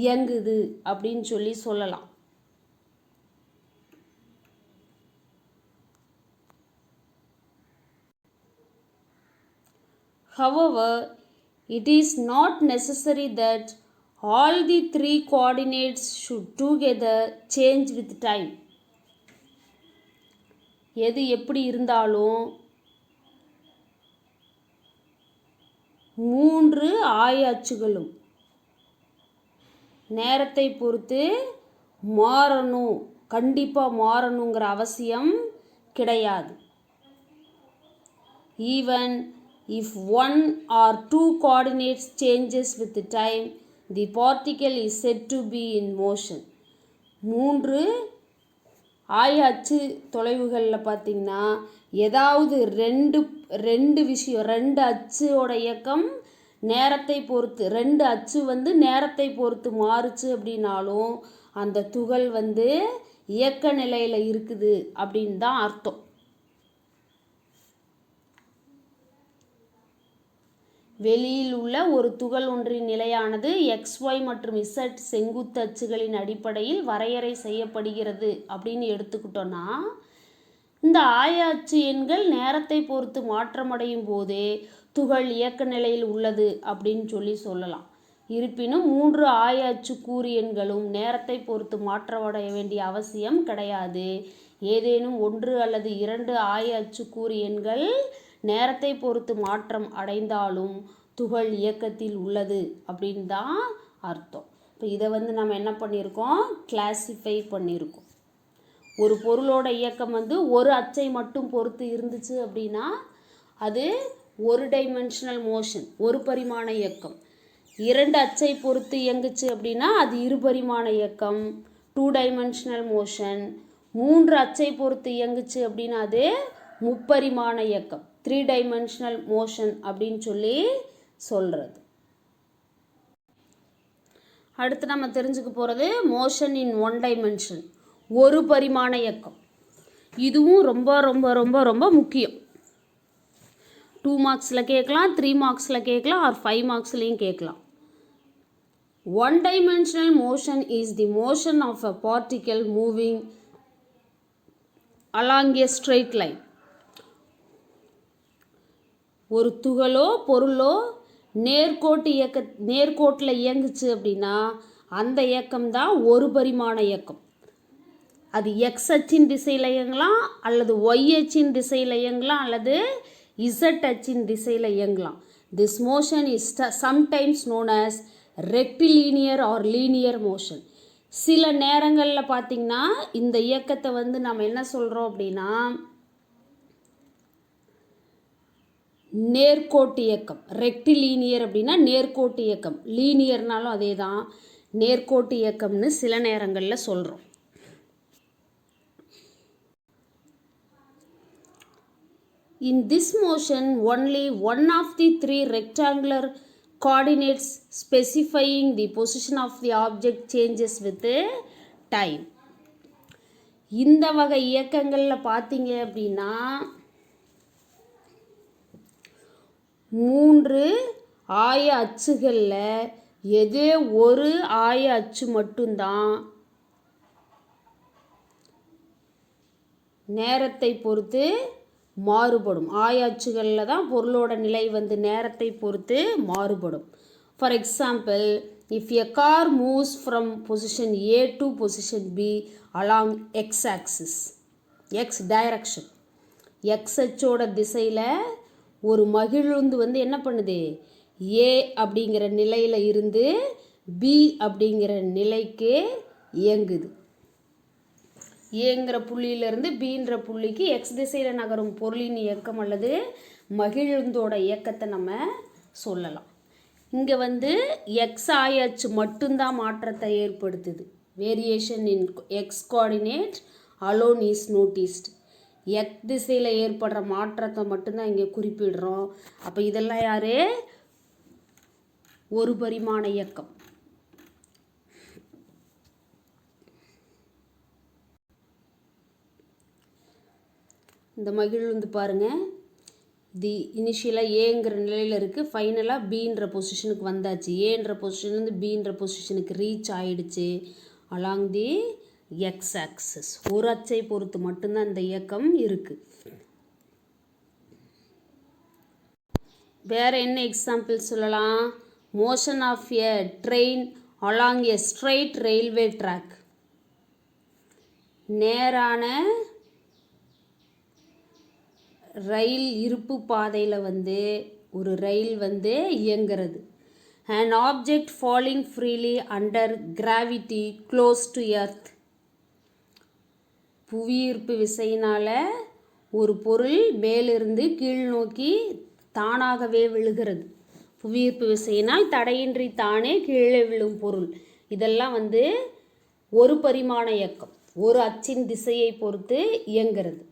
இயங்குது அப்படின்னு சொல்லலாம். However, it is not necessary that all the 3 coordinates should together change with time. எது எப்படி இருந்தாலும் 3 ஆய அச்சுகளும் நேரத்தை பொறுத்து மாறணும், கண்டிப்பாக மாறணுங்கிற அவசியம் கிடையாது. Even if 1 or 2 coordinates changes with the time, the particle is said to be in motion. 3 ஆய அச்சு தொலைவுகளில் பார்த்திங்கன்னா ஏதாவது ரெண்டு விஷயம், 2 அச்சோட இயக்கம் நேரத்தை பொறுத்து, 2 அச்சு நேரத்தை பொறுத்து மாறுச்சு அப்படின்னாலும் அந்த துகள் இயக்க நிலையில் இருக்குது அப்படின்னு தான் அர்த்தம். வெளியில் உள்ள ஒரு துகள் ஒன்றின் நிலையானது XY மற்றும் Z செங்குத்து அச்சுகளின் அடிப்படையில் வரையறை செய்யப்படுகிறது அப்படின்னு எடுத்துக்கிட்டோன்னா, இந்த ஆய அச்சு எண்கள் நேரத்தை பொறுத்து மாற்றமடையும் போதே துகள் இயக்க நிலையில் உள்ளது அப்படின்னு சொல்லலாம். இருப்பினும் 3 ஆய அச்சு கூறு எண்களும் நேரத்தை பொறுத்து மாற்றமடைய வேண்டிய அவசியம் கிடையாது. ஏதேனும் 1 அல்லது 2 ஆய அச்சு கூறு எண்கள் நேரத்தை பொறுத்து மாற்றம் அடைந்தாலும் துகள் இயக்கத்தில் உள்ளது அப்படின்னு தான் அர்த்தம். இப்போ இதை நம்ம என்ன பண்ணியிருக்கோம், கிளாசிஃபை பண்ணியிருக்கோம். ஒரு பொருளோட இயக்கம் ஒரு அச்சை மட்டும் பொறுத்து இருந்துச்சு அப்படின்னா அது ஒரு டைமென்ஷனல் மோஷன், ஒரு பரிமாண இயக்கம். 2 அச்சை பொறுத்து இயங்குச்சு அப்படின்னா அது இருபரிமாண இயக்கம், 2 டைமென்ஷனல் மோஷன். 3 அச்சை பொறுத்து இயங்குச்சு அப்படின்னா அது முப்பரிமாண இயக்கம், 3 டைமென்ஷனல் மோஷன் அப்படின்னு சொல்கிறது. அடுத்து நம்ம தெரிஞ்சுக்க போகிறது மோஷன் இன் 1 டைமென்ஷன், ஒரு பரிமாண இயக்கம். இதுவும் ரொம்ப ரொம்ப ரொம்ப ரொம்ப முக்கியம். 2 மார்க்ஸில் கேட்கலாம், 3 மார்க்ஸில் கேட்கலாம், ஆர் 5 மார்க்ஸ்லையும் கேட்கலாம். 1 dimensional motion is the motion of a particle moving along a straight line. ஒரு துகளோ பொருளோ நேர்கோட்டில் இயங்குச்சு அப்படின்னா அந்த இயக்கம் தான் ஒரு பரிமாண இயக்கம். அது எக்ஸ் அச்சின் திசையில் இயங்கலாம், அல்லது ஒய் அச்சின் திசையில் இயங்கலாம், அல்லது இசட் அச்சின் திசையில் இயங்கலாம். This motion is sometimes known as rectilinear or linear motion. சில நேரங்களில் பார்த்திங்கன்னா இந்த இயக்கத்தை நம்ம என்ன சொல்கிறோம் அப்படின்னா நேர்கோட்டு இயக்கம். ரெக்டிலீனியர் அப்படின்னா நேர்கோட்டு இயக்கம், லீனியர்னாலும் அதே தான், நேர்கோட்டு இயக்கம்னு சில நேரங்களில் சொல்கிறோம். In this motion, only one of the 3 rectangular coordinates specifying the position of the object changes with time. இந்த வகை இயக்கங்களில் பார்த்தீங்க அப்படின்னா 3 ஆய அச்சுகளில் எதே ஒரு ஆய அச்சு மட்டும்தான் நேரத்தை பொறுத்து மாறுபடும். ஆய அச்சுகளில் தான் பொருளோட நிலை நேரத்தை பொறுத்து மாறுபடும். For example, if a car moves from position A to position B along X axis, X direction, X அச்சோட திசையில் ஒரு மகிழுந்து என்ன பண்ணுது, A அப்படிங்கிற நிலையில் இருந்து B அப்படிங்கிற நிலைக்கு இயங்குது. ஏங்கிற புள்ளியிலிருந்து பீன்ற புள்ளிக்கு எக்ஸ் திசையில் நகரும் பொருளின் இயக்கம் அல்லது மகிழுந்தோட இயக்கத்தை நம்ம சொல்லலாம். இங்கே எக்ஸ் ஆய அச்சு மட்டும்தான் மாற்றத்தை ஏற்படுத்துது. Variation in X coordinate alone is noticed. X திசையில் ஏற்படுற மாற்றத்தை மட்டும்தான் இங்கே குறிப்பிடுறோம். அப்போ இதெல்லாம் யார், ஒரு பரிமாண இயக்கம். இந்த மகிழ் பாருங்கள், இது இனிஷியலாக ஏங்கிற நிலையில் இருக்குது, ஃபைனலாக பீன்ற பொசிஷனுக்கு வந்தாச்சு. ஏன்ற பொசிஷன்லேருந்து பீன்ற பொசிஷனுக்கு ரீச் ஆகிடுச்சு அலாங் தி எக்ஸ் ஆக்சஸ். ஒரு அச்சை பொறுத்து மட்டும்தான் இந்த இயக்கம் இருக்குது. வேறு என்ன எக்ஸாம்பிள் சொல்லலாம், motion of a train along a straight railway track. நேரான ரயில் இருப்பு பாதையில் ஒரு ரயில் இயங்கிறது. an object falling freely under gravity close to earth. புவியீர்ப்பு விசையினால் ஒரு பொருள் மேலிருந்து கீழ் நோக்கி தானாகவே விழுகிறது. புவியீர்ப்பு விசையினால் தடையின்றி தானே கீழே விழும் பொருள். இதெல்லாம் ஒரு பரிமாண இயக்கம், ஒரு அச்சின் திசையை பொறுத்து இயங்கிறது.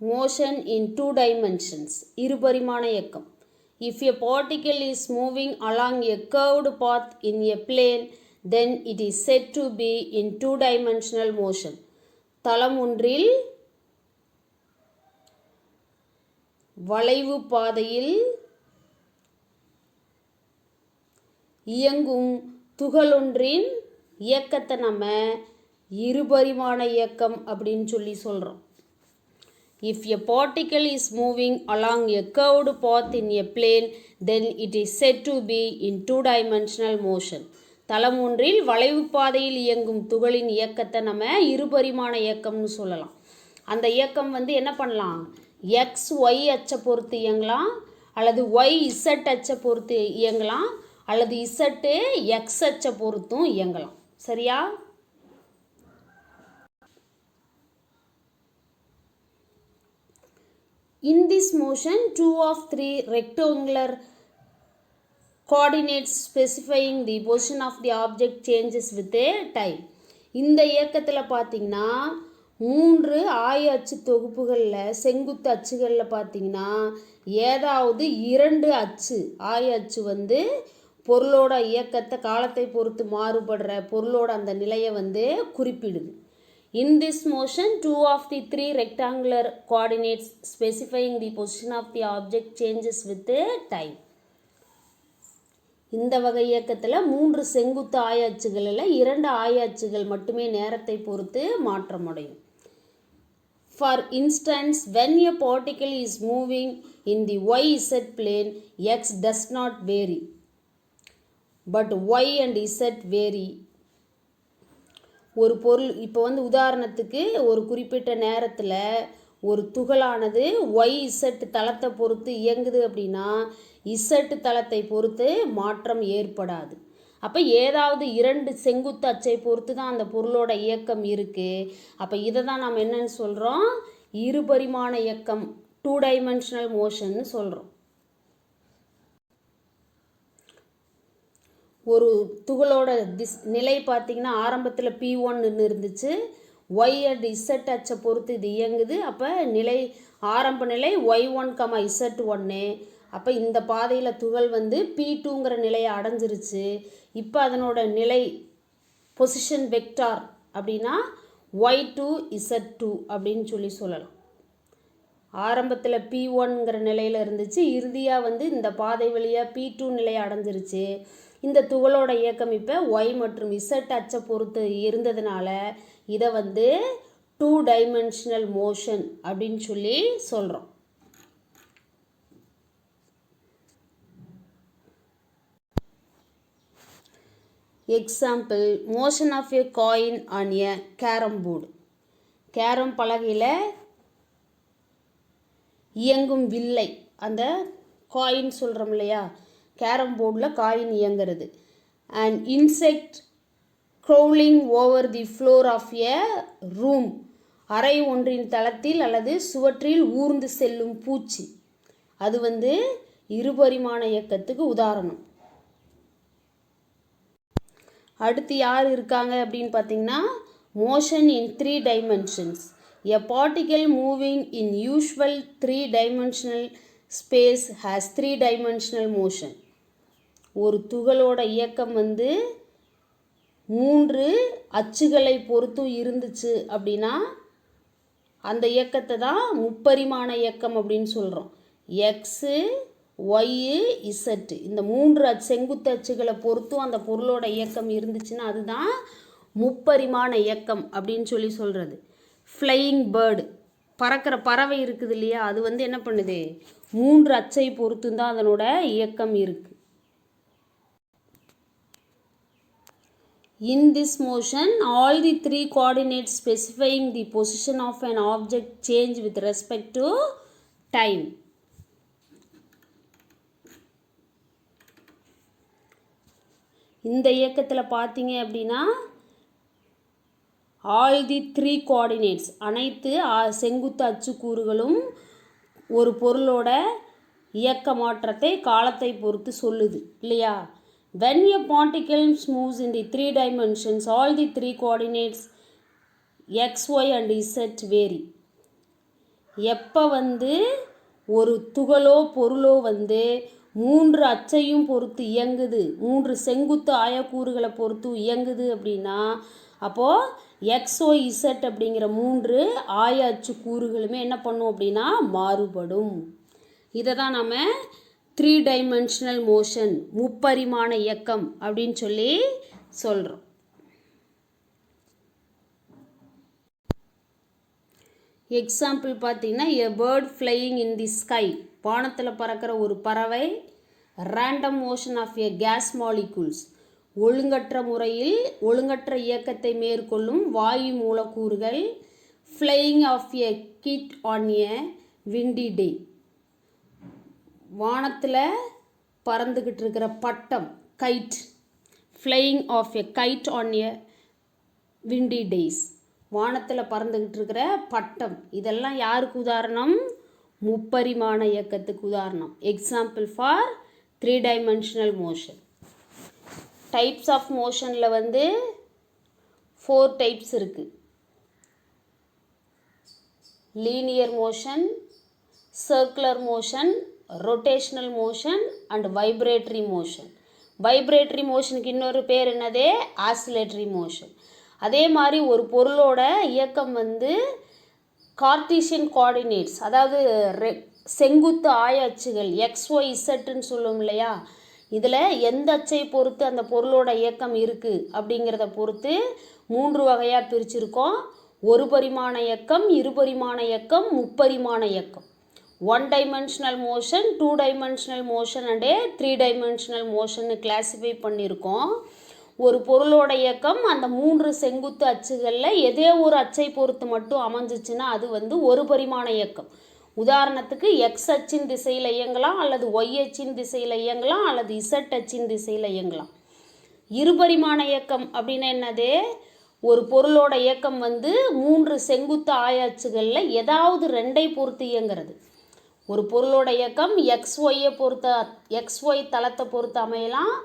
Motion in 2 dimensions, இருபரிமாண இயக்கம். If a particle is moving along a curved path in a plane, then it is said to be in 2-dimensional motion. தளம் ஒன்றில் வளைவு பாதையில் இயங்கும் துகளொன்றின் இயக்கத்தை நம்ம இருபரிமாண இயக்கம் அப்படின்னு சொல்கிறோம். If a particle is moving along a curved path in a plane, then it is said to be in two-dimensional motion. தளம் ஒன்றில் வளைவு பாதையில் இயங்கும் துகளின் இயக்கத்தை நம்ம இருபரிமாண இயக்கம்னு சொல்லலாம். அந்த இயக்கம் என்ன பண்ணலாம், எக்ஸ் ஒய் அச்சை பொறுத்து இயங்கலாம், அல்லது ஒய் இசட் அச்சை பொறுத்து இயங்கலாம், அல்லது இசட்டு எக்ஸ் அச்சை பொறுத்தும் இயங்கலாம். சரியா? In this motion, 2 of 3 rectangular coordinates specifying the position of the object changes with a time. இந்த இயக்கத்தில் பார்த்தீங்கன்னா 3 ஆய அச்சு தொகுப்புகளில் செங்குத்து அச்சுகளில் பார்த்தீங்கன்னா ஏதாவது 2 அச்சு ஆய அச்சு பொருளோட இயக்கத்தை காலத்தை பொறுத்து மாறுபடுற பொருளோட அந்த நிலையை குறிப்பிடுது. In this motion, 2 of the 3 rectangular coordinates specifying the position of the object changes with time. இந்த வகை இயக்கத்தில் 3 செங்குத்து ஆய அச்சுகளில் 2 ஆய அச்சுகள் மட்டுமே நேரத்தை பொறுத்து மாற்றமடையும். For instance, when a particle is moving in the YZ plane, X does not vary, but Y and Z vary. ஒரு பொருள் இப்போ உதாரணத்துக்கு ஒரு குறிப்பிட்ட நேரத்தில் ஒரு துகளானது ஒய் இசட் தளத்தை பொறுத்து இயங்குது அப்படின்னா இசட் தளத்தை பொறுத்து மாற்றம் ஏற்படாது. அப்போ ஏதாவது 2 செங்குத்து அச்சை பொறுத்து தான் அந்த பொருளோட இயக்கம் இருக்குது. அப்போ இதை தான் நம்ம என்னன்னு சொல்கிறோம், இருபரிமாண இயக்கம், 2 dimensional motion சொல்கிறோம். ஒரு துகளோட நிலை பார்த்திங்கன்னா ஆரம்பத்தில் P1 இருந்துச்சு, ஒய் அண்ட் இசட் அச்சை பொறுத்து இது இயங்குது. அப்போ ஆரம்ப நிலை Y1, Z1. அப்போ இந்த பாதையில் துகள் P2ங்கிற நிலையை அடைஞ்சிருச்சு. இப்போ அதனோட நிலை பொசிஷன் வெக்டார் அப்படின்னா Y2, Z2 அப்படின்னு சொல்லலாம். ஆரம்பத்தில் P1ங்கிற நிலையில் இருந்துச்சு, இறுதியாக இந்த பாதை வழியாக P2 நிலையை அடைஞ்சிருச்சு. இந்த துகளோட இயக்கம் இப்போ ஒய் மற்றும் இசட் அச்சை பொறுத்து இருந்ததுனால இதை 2 dimensional motion அப்படின்னு சொல்கிறோம். Example, motion of a coin on a carrom board. Carrom பலகையில் இயங்கும் வில்லை, அந்த காயின் சொல்கிறோம் இல்லையா, கேரம் போர்டில் காயின் இயங்கிறது. And insect crawling over the floor of a room, அறை ஒன்றின் தளத்தில் அல்லது சுவற்றில் ஊர்ந்து செல்லும் பூச்சி. அது இருபரிமாண இயக்கத்துக்கு உதாரணம். அடுத்து யார் இருக்காங்க அப்படின்னு பார்த்தீங்கன்னா, motion in 3 dimensions. A particle moving in usual 3 dimensional space has 3 dimensional motion. ஒரு துகளோட இயக்கம் 3 அச்சுகளை பொறுத்தும் இருந்துச்சு அப்படின்னா அந்த இயக்கத்தை தான் முப்பரிமாண இயக்கம் அப்படின்னு சொல்கிறோம். எக்ஸு, ஒய்யு, இசட்டு, இந்த 3 செங்குத்து அச்சுகளை பொறுத்தும் அந்த பொருளோட இயக்கம் இருந்துச்சுன்னா அதுதான் முப்பரிமாண இயக்கம் அப்படின்னு சொல்கிறது. ஃப்ளையிங் பேர்டு, பறக்கிற பறவை இருக்குது இல்லையா, அது என்ன பண்ணுது, 3 அச்சை பொறுத்து தான் அதனோட இயக்கம் இருக்குது. In this motion, all the 3 coordinates specifying the position of an object change with respect to time. இந்த இயக்கத்தில் பார்த்தீங்க அப்படின்னா all the 3 coordinates, அனைத்து செங்குத்து அச்சுக்கூறுகளும் ஒரு பொருளோட இயக்க மாற்றத்தை காலத்தை பொறுத்து சொல்லுது இல்லையா. When a particle moves in the 3 dimensions, all the 3 coordinates x, y and z vary. எப்போ ஒரு துகளோ பொருளோ 3 அச்சையும் பொறுத்து இயங்குது, 3 செங்குத்து ஆயக்கூறுகளை பொறுத்து இயங்குது அப்படின்னா அப்போது XYZ அப்படிங்கிற 3 ஆய அச்சு கூறுகளுமே என்ன பண்ணும் அப்படின்னா மாறுபடும். இதை தான் நம்ம 3 டைமென்ஷனல் மோஷன், முப்பரிமாண இயக்கம் அப்படின்னு சொல்லி சொல்கிறோம். எக்ஸாம்பிள் பார்த்தீங்கன்னா a bird flying in the sky, வானத்தில் பறக்கிற ஒரு பறவை. Random motion of a gas molecules, ஒழுங்கற்ற இயக்கத்தை மேற்கொள்ளும் வாயு மூலக்கூறுகள். Flying of a kite on a windy day, வானத்தில் பறந்துக்கிட்டு இருக்கிற பட்டம், kite. Flying of a kite on a windy days, வானத்தில் பறந்துக்கிட்டு இருக்கிற பட்டம். இதெல்லாம் யாருக்கு உதாரணம்? முப்பரிமாண இயக்கத்துக்கு உதாரணம். Example for 3 dimensional motion. Types of மோஷனில் வந்து 4 டைப்ஸ் இருக்குது. Linear motion, circular motion, rotational motion and vibratory motion. Vibratory மோஷனுக்கு இன்னொரு பேர் என்னது? Oscillatory motion. அதே மாதிரி ஒரு பொருளோட இயக்கம் வந்து கார்ட்டீசியன் கோஆர்டினேட்ஸ், அதாவது செங்குத்து ஆய அச்சுகள் XYZன்னு சொல்லுவோம் இல்லையா, இதில் எந்த அச்சை பொறுத்து அந்த பொருளோட இயக்கம் இருக்குது அப்படிங்கிறத பொறுத்து 3 வகையாக பிரிச்சிருக்கோம். ஒரு பரிமாண இயக்கம், இருபரிமாண இயக்கம், முப்பரிமாண இயக்கம். 1 dimensional motion, 2 dimensional motion and 3 dimensional மோஷன்னு கிளாஸிஃபை பண்ணியிருக்கோம். ஒரு பொருளோட இயக்கம் அந்த 3 செங்குத்து அச்சுகளில் எதே ஒரு அச்சை பொறுத்து மட்டும் அமைஞ்சிச்சுன்னா அது வந்து ஒரு பரிமாண இயக்கம். உதாரணத்துக்கு எக்ஸ் அச்சின் திசையில் இயங்கலாம், அல்லது ஒய் அச்சின் திசையில் இயங்கலாம், அல்லது இசட் அச்சின் திசையில் இயங்கலாம். இருபரிமாண இயக்கம் அப்படின்னா என்னது? ஒரு பொருளோட இயக்கம் வந்து 3 செங்குத்து ஆய அச்சுகளில் ஏதாவது 2ஐ பொறுத்து இயங்கிறது. ஒரு பொருளோட இயக்கம் XY தளத்தை பொறுத்து அமையலாம்,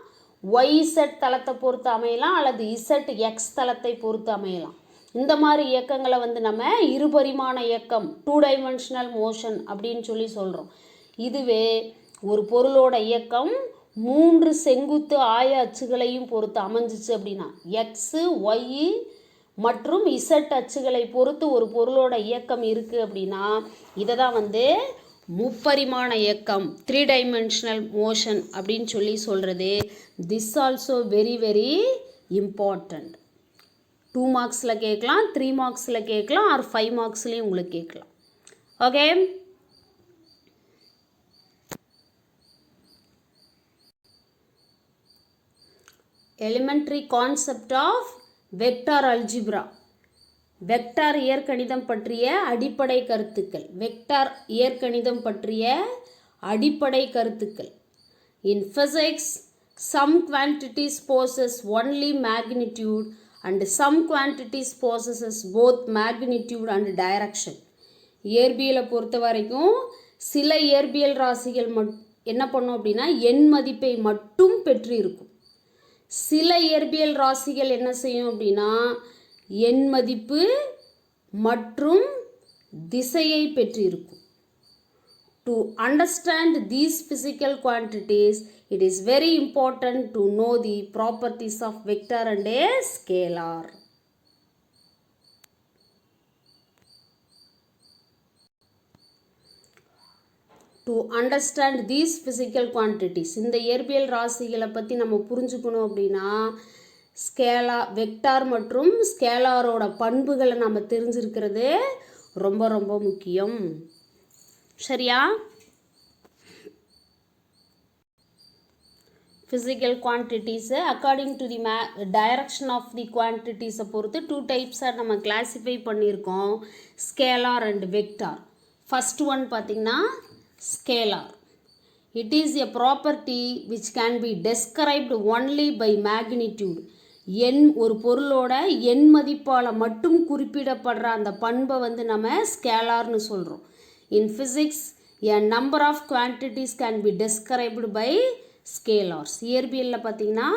YZ தளத்தை பொறுத்து அமையலாம், அல்லது ZX தளத்தை பொறுத்து அமையலாம். இந்த மாதிரி இயக்கங்களை வந்து நம்ம இருபரிமாண இயக்கம், 2 டைமென்ஷனல் மோஷன் அப்படின்னு சொல்லி சொல்கிறோம். இதுவே ஒரு பொருளோட இயக்கம் 3 செங்குத்து ஆய அச்சுகளையும் பொறுத்து அமைஞ்சிச்சு அப்படின்னா, எக்ஸு, ஒய் மற்றும் இசட் அச்சுகளை பொறுத்து ஒரு பொருளோட இயக்கம் இருக்குது அப்படின்னா இதை தான் வந்து முப்பரிமாண இயக்கம், 3 டைமென்ஷனல் மோஷன் அப்படின்னு சொல்லி சொல்கிறது. This also very very important. 2 மார்க்ஸில் கேட்கலாம், 3 மார்க்ஸில் கேட்கலாம், ஆர் 5 மார்க்ஸ்லேயும் உங்களுக்கு கேட்கலாம். Okay, elementary concept of vector algebra. Vector இயற்கணிதம் பற்றிய அடிப்படை கருத்துக்கள். வெக்டார் இயற்கணிதம் பற்றிய அடிப்படை கருத்துக்கள். In physics, some quantities possess only magnitude and some quantities possesses both magnitude and direction. இயற்பியலை பொறுத்த வரைக்கும் சில இயற்பியல் ராசிகள் என்ன பண்ணும் அப்படின்னா எண் மதிப்பை மட்டும் பெற்று இருக்கும். சில இயற்பியல் ராசிகள் என்ன செய்யும் அப்படின்னா எண் மதிப்பு மற்றும் திசையை பெற்று இருக்கும். To understand these physical quantities, it is very important to know the properties of vector and a scalar. To understand these physical quantities, இந்த இயற்பியல் ராசிகளை பற்றி நம்ம புரிஞ்சுக்கணும் அப்படின்னா வெக்டார் மற்றும் ஸ்கேலாரோட பண்புகளை நம்ம தெரிஞ்சிருக்கிறது ரொம்ப ரொம்ப முக்கியம். சரியா? physical quantities according to the direction of the quantities பொறுத்து 2 டைப்ஸாக நம்ம கிளாஸிஃபை பண்ணியிருக்கோம், scalar and vector. First one பார்த்திங்கன்னா scalar. It is a property which can be described only by magnitude. ஒரு பொருளோட எண் மதிப்பால் மட்டும் குறிப்பிடப்படுற அந்த பண்பை வந்து நம்ம ஸ்கேலார்னு சொல்கிறோம். In physics, a number of quantities can be described by scalars. இயற்பியலில் பார்த்திங்கன்னா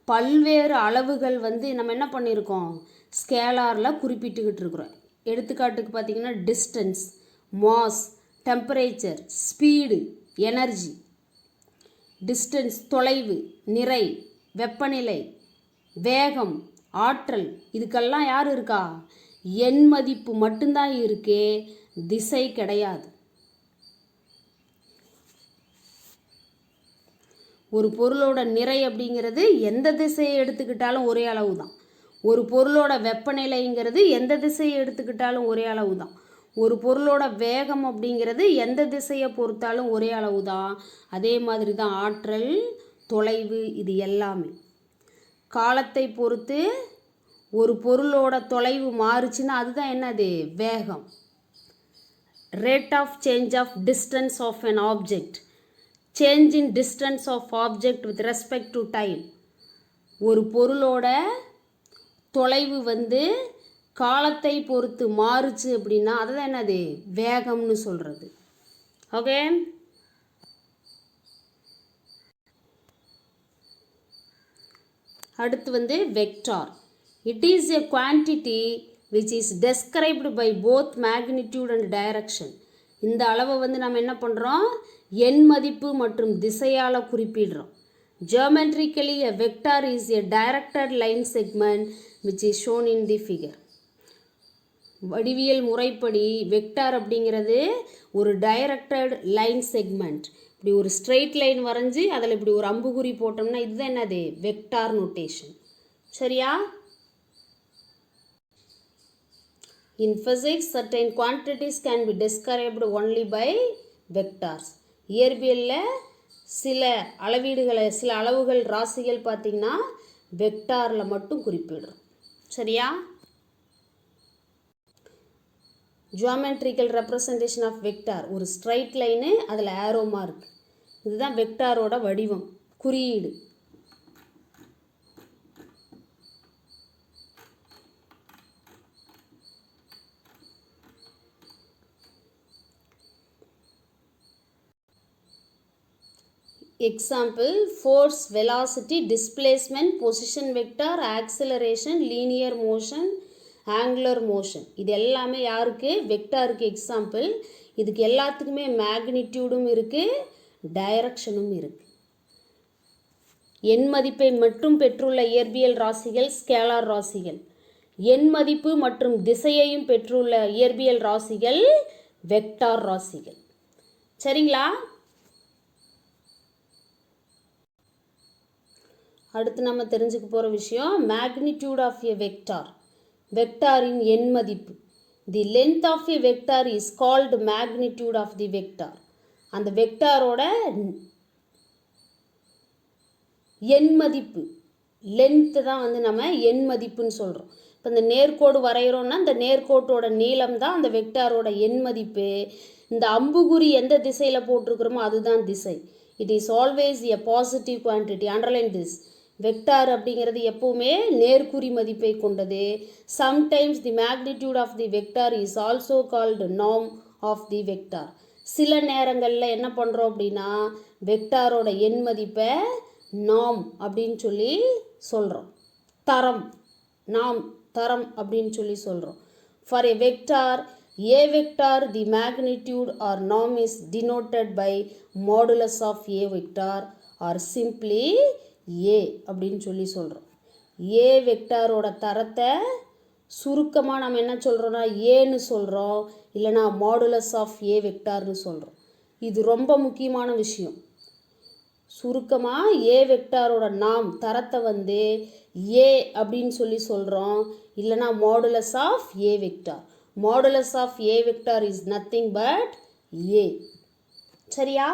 பல்வேறு அளவுகள் வந்து நம்ம என்ன பண்ணியிருக்கோம் ஸ்கேலாரில் குறிப்பிட்டுக்கிட்டு இருக்கிறோம். எடுத்துக்காட்டுக்கு பார்த்திங்கன்னா distance, mass, temperature, speed, energy. Distance தொலைவு, நிறை, வெப்பநிலை, வேகம், ஆற்றல், இதுக்கெல்லாம் யார் இருக்கா? எண் மதிப்பு மட்டும்தான் இருக்கே, திசை கிடையாது. ஒரு பொருளோட நிறை அப்படிங்கிறது எந்த திசையை எடுத்துக்கிட்டாலும் ஒரே அளவு தான். ஒரு பொருளோட வெப்பநிலைங்கிறது எந்த திசையை எடுத்துக்கிட்டாலும் ஒரே அளவு தான். ஒரு பொருளோட வேகம் அப்படிங்கிறது எந்த திசையை பொறுத்தாலும் ஒரே அளவு தான். அதே மாதிரி தான் ஆற்றல், தொலைவு, இது எல்லாமே காலத்தை பொறுத்து ஒரு பொருளோட தொலைவு மாறுச்சுன்னா அதுதான் என்னது? வேகம். Rate of change of distance of an object, change in distance of object with respect to time. ஒரு பொருளோட தொலைவு வந்து காலத்தை பொறுத்து மாறுச்சு அப்படின்னா அதுதான் என்னது? வேகம்னு சொல்கிறது. ஓகே, அடுத்து வந்து vector. It is a quantity which is described by both magnitude and direction. இந்த அளவை வந்து நம்ம என்ன பண்ணுறோம்? எண் மதிப்பு மற்றும் திசையால் குறிப்பிடுறோம். Geometrically, a vector is a directed line segment which is shown in the figure. வடிவியல் முறைப்படி வெக்டார் அப்படிங்கிறது ஒரு டைரக்டட் லைன் செக்மெண்ட். இப்படி ஒரு ஸ்ட்ரெயிட் லைன் வரைஞ்சி அதில் இப்படி ஒரு அம்புகுறி போட்டோம்னா இதுதான் என்னது? Vector notation. சரியா? In physics, certain quantities can be described only by vectors. இயற்பியலில் சில அளவீடுகளை, சில அளவுகள், ராசிகள் பார்த்திங்கன்னா வெக்டாரில் மட்டும் குறிப்பிடுறோம். சரியா? ஜியோமெட்ரிக்கல் ரெப்ரசன்டேஷன் ஆஃப் வெக்டார், ஒரு ஸ்ட்ரைட் லைனு, அதில் ஆரோ மார்க், இதுதான் வெக்டாரோட வடிவம், குறியீடு. Example: force, velocity, displacement, position vector, acceleration, linear motion, angular motion. இது எல்லாமே யாருக்கு? வெக்டாருக்கு எக்ஸாம்பிள். இதுக்கு எல்லாத்துக்குமே மேக்னிடியூடும் இருக்குது, டைரக்ஷனும் இருக்குது. எண் மதிப்பை மட்டும் பெற்றுள்ள இயற்பியல் ராசிகள் ஸ்கேலார் ராசிகள். எண் மதிப்பு மற்றும் திசையையும் பெற்றுள்ள இயற்பியல் ராசிகள் வெக்டார் ராசிகள். சரிங்களா? அடுத்து நம்ம தெரிஞ்சுக்க போகிற விஷயம் மேக்னிடியூட் ஆஃப் எ வெக்டார். வெக்டாரின் எண் மதிப்பு. The length of a vector is called magnitude of the vector. அந்த வெக்டாரோட எண் மதிப்பு, லென்த்து தான் வந்து நம்ம எண் மதிப்புன்னு சொல்கிறோம். இப்போ இந்த நேர்கோடு வரைகிறோன்னா இந்த நேர்கோட்டோட நீளம் தான் அந்த வெக்டாரோட எண் மதிப்பு. இந்த அம்புகுறி எந்த திசையில் போட்டிருக்கிறோமோ அதுதான் திசை. It is always a positive quantity. Underline this. Vector அப்படிங்கிறது எப்போவுமே நேர்குறி மதிப்பை கொண்டது. Sometimes the magnitude of the vector is also called norm of the vector. சில நேரங்களில் என்ன பண்ணுறோம் அப்படின்னா வெக்டாரோட எண் மதிப்பை நார்ம் அப்படின்னு சொல்லி சொல்கிறோம். தரம், நார்ம், தரம் அப்படின்னு சொல்லி சொல்கிறோம். For a vector, a vector, the magnitude or norm is denoted by modulus of a vector or simply a அப்படின்னு சொல்லி சொல்கிறோம். a வெக்டாரோட தரத்தை சுருக்கமாக நம்ம என்ன சொல்கிறோன்னா ஏன்னு சொல்கிறோம், இல்லைனா மாடுலஸ் ஆஃப் a வெக்டார்னு சொல்கிறோம். இது ரொம்ப முக்கியமான விஷயம். சுருக்கமாக a வெக்டாரோட நாம் தரத்தை வந்து a அப்படின்னு சொல்லி சொல்கிறோம், இல்லைனா modulus of a vector. Modulus of a vector is nothing but a. சரியா?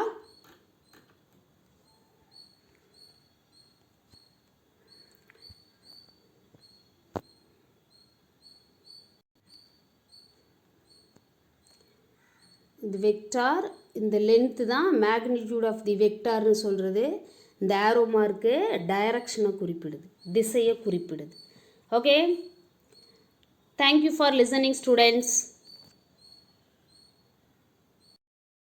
இந்த வெக்டார், இந்த லென்த்து தான் மேக்னிடியூட் ஆஃப் தி வெக்டார்னு சொல்கிறது. இந்த ஆரோ மார்க்கு டைரக்ஷனை குறிப்பிடுது, திசையை குறிப்பிடுது. Okay, thank you for listening, students.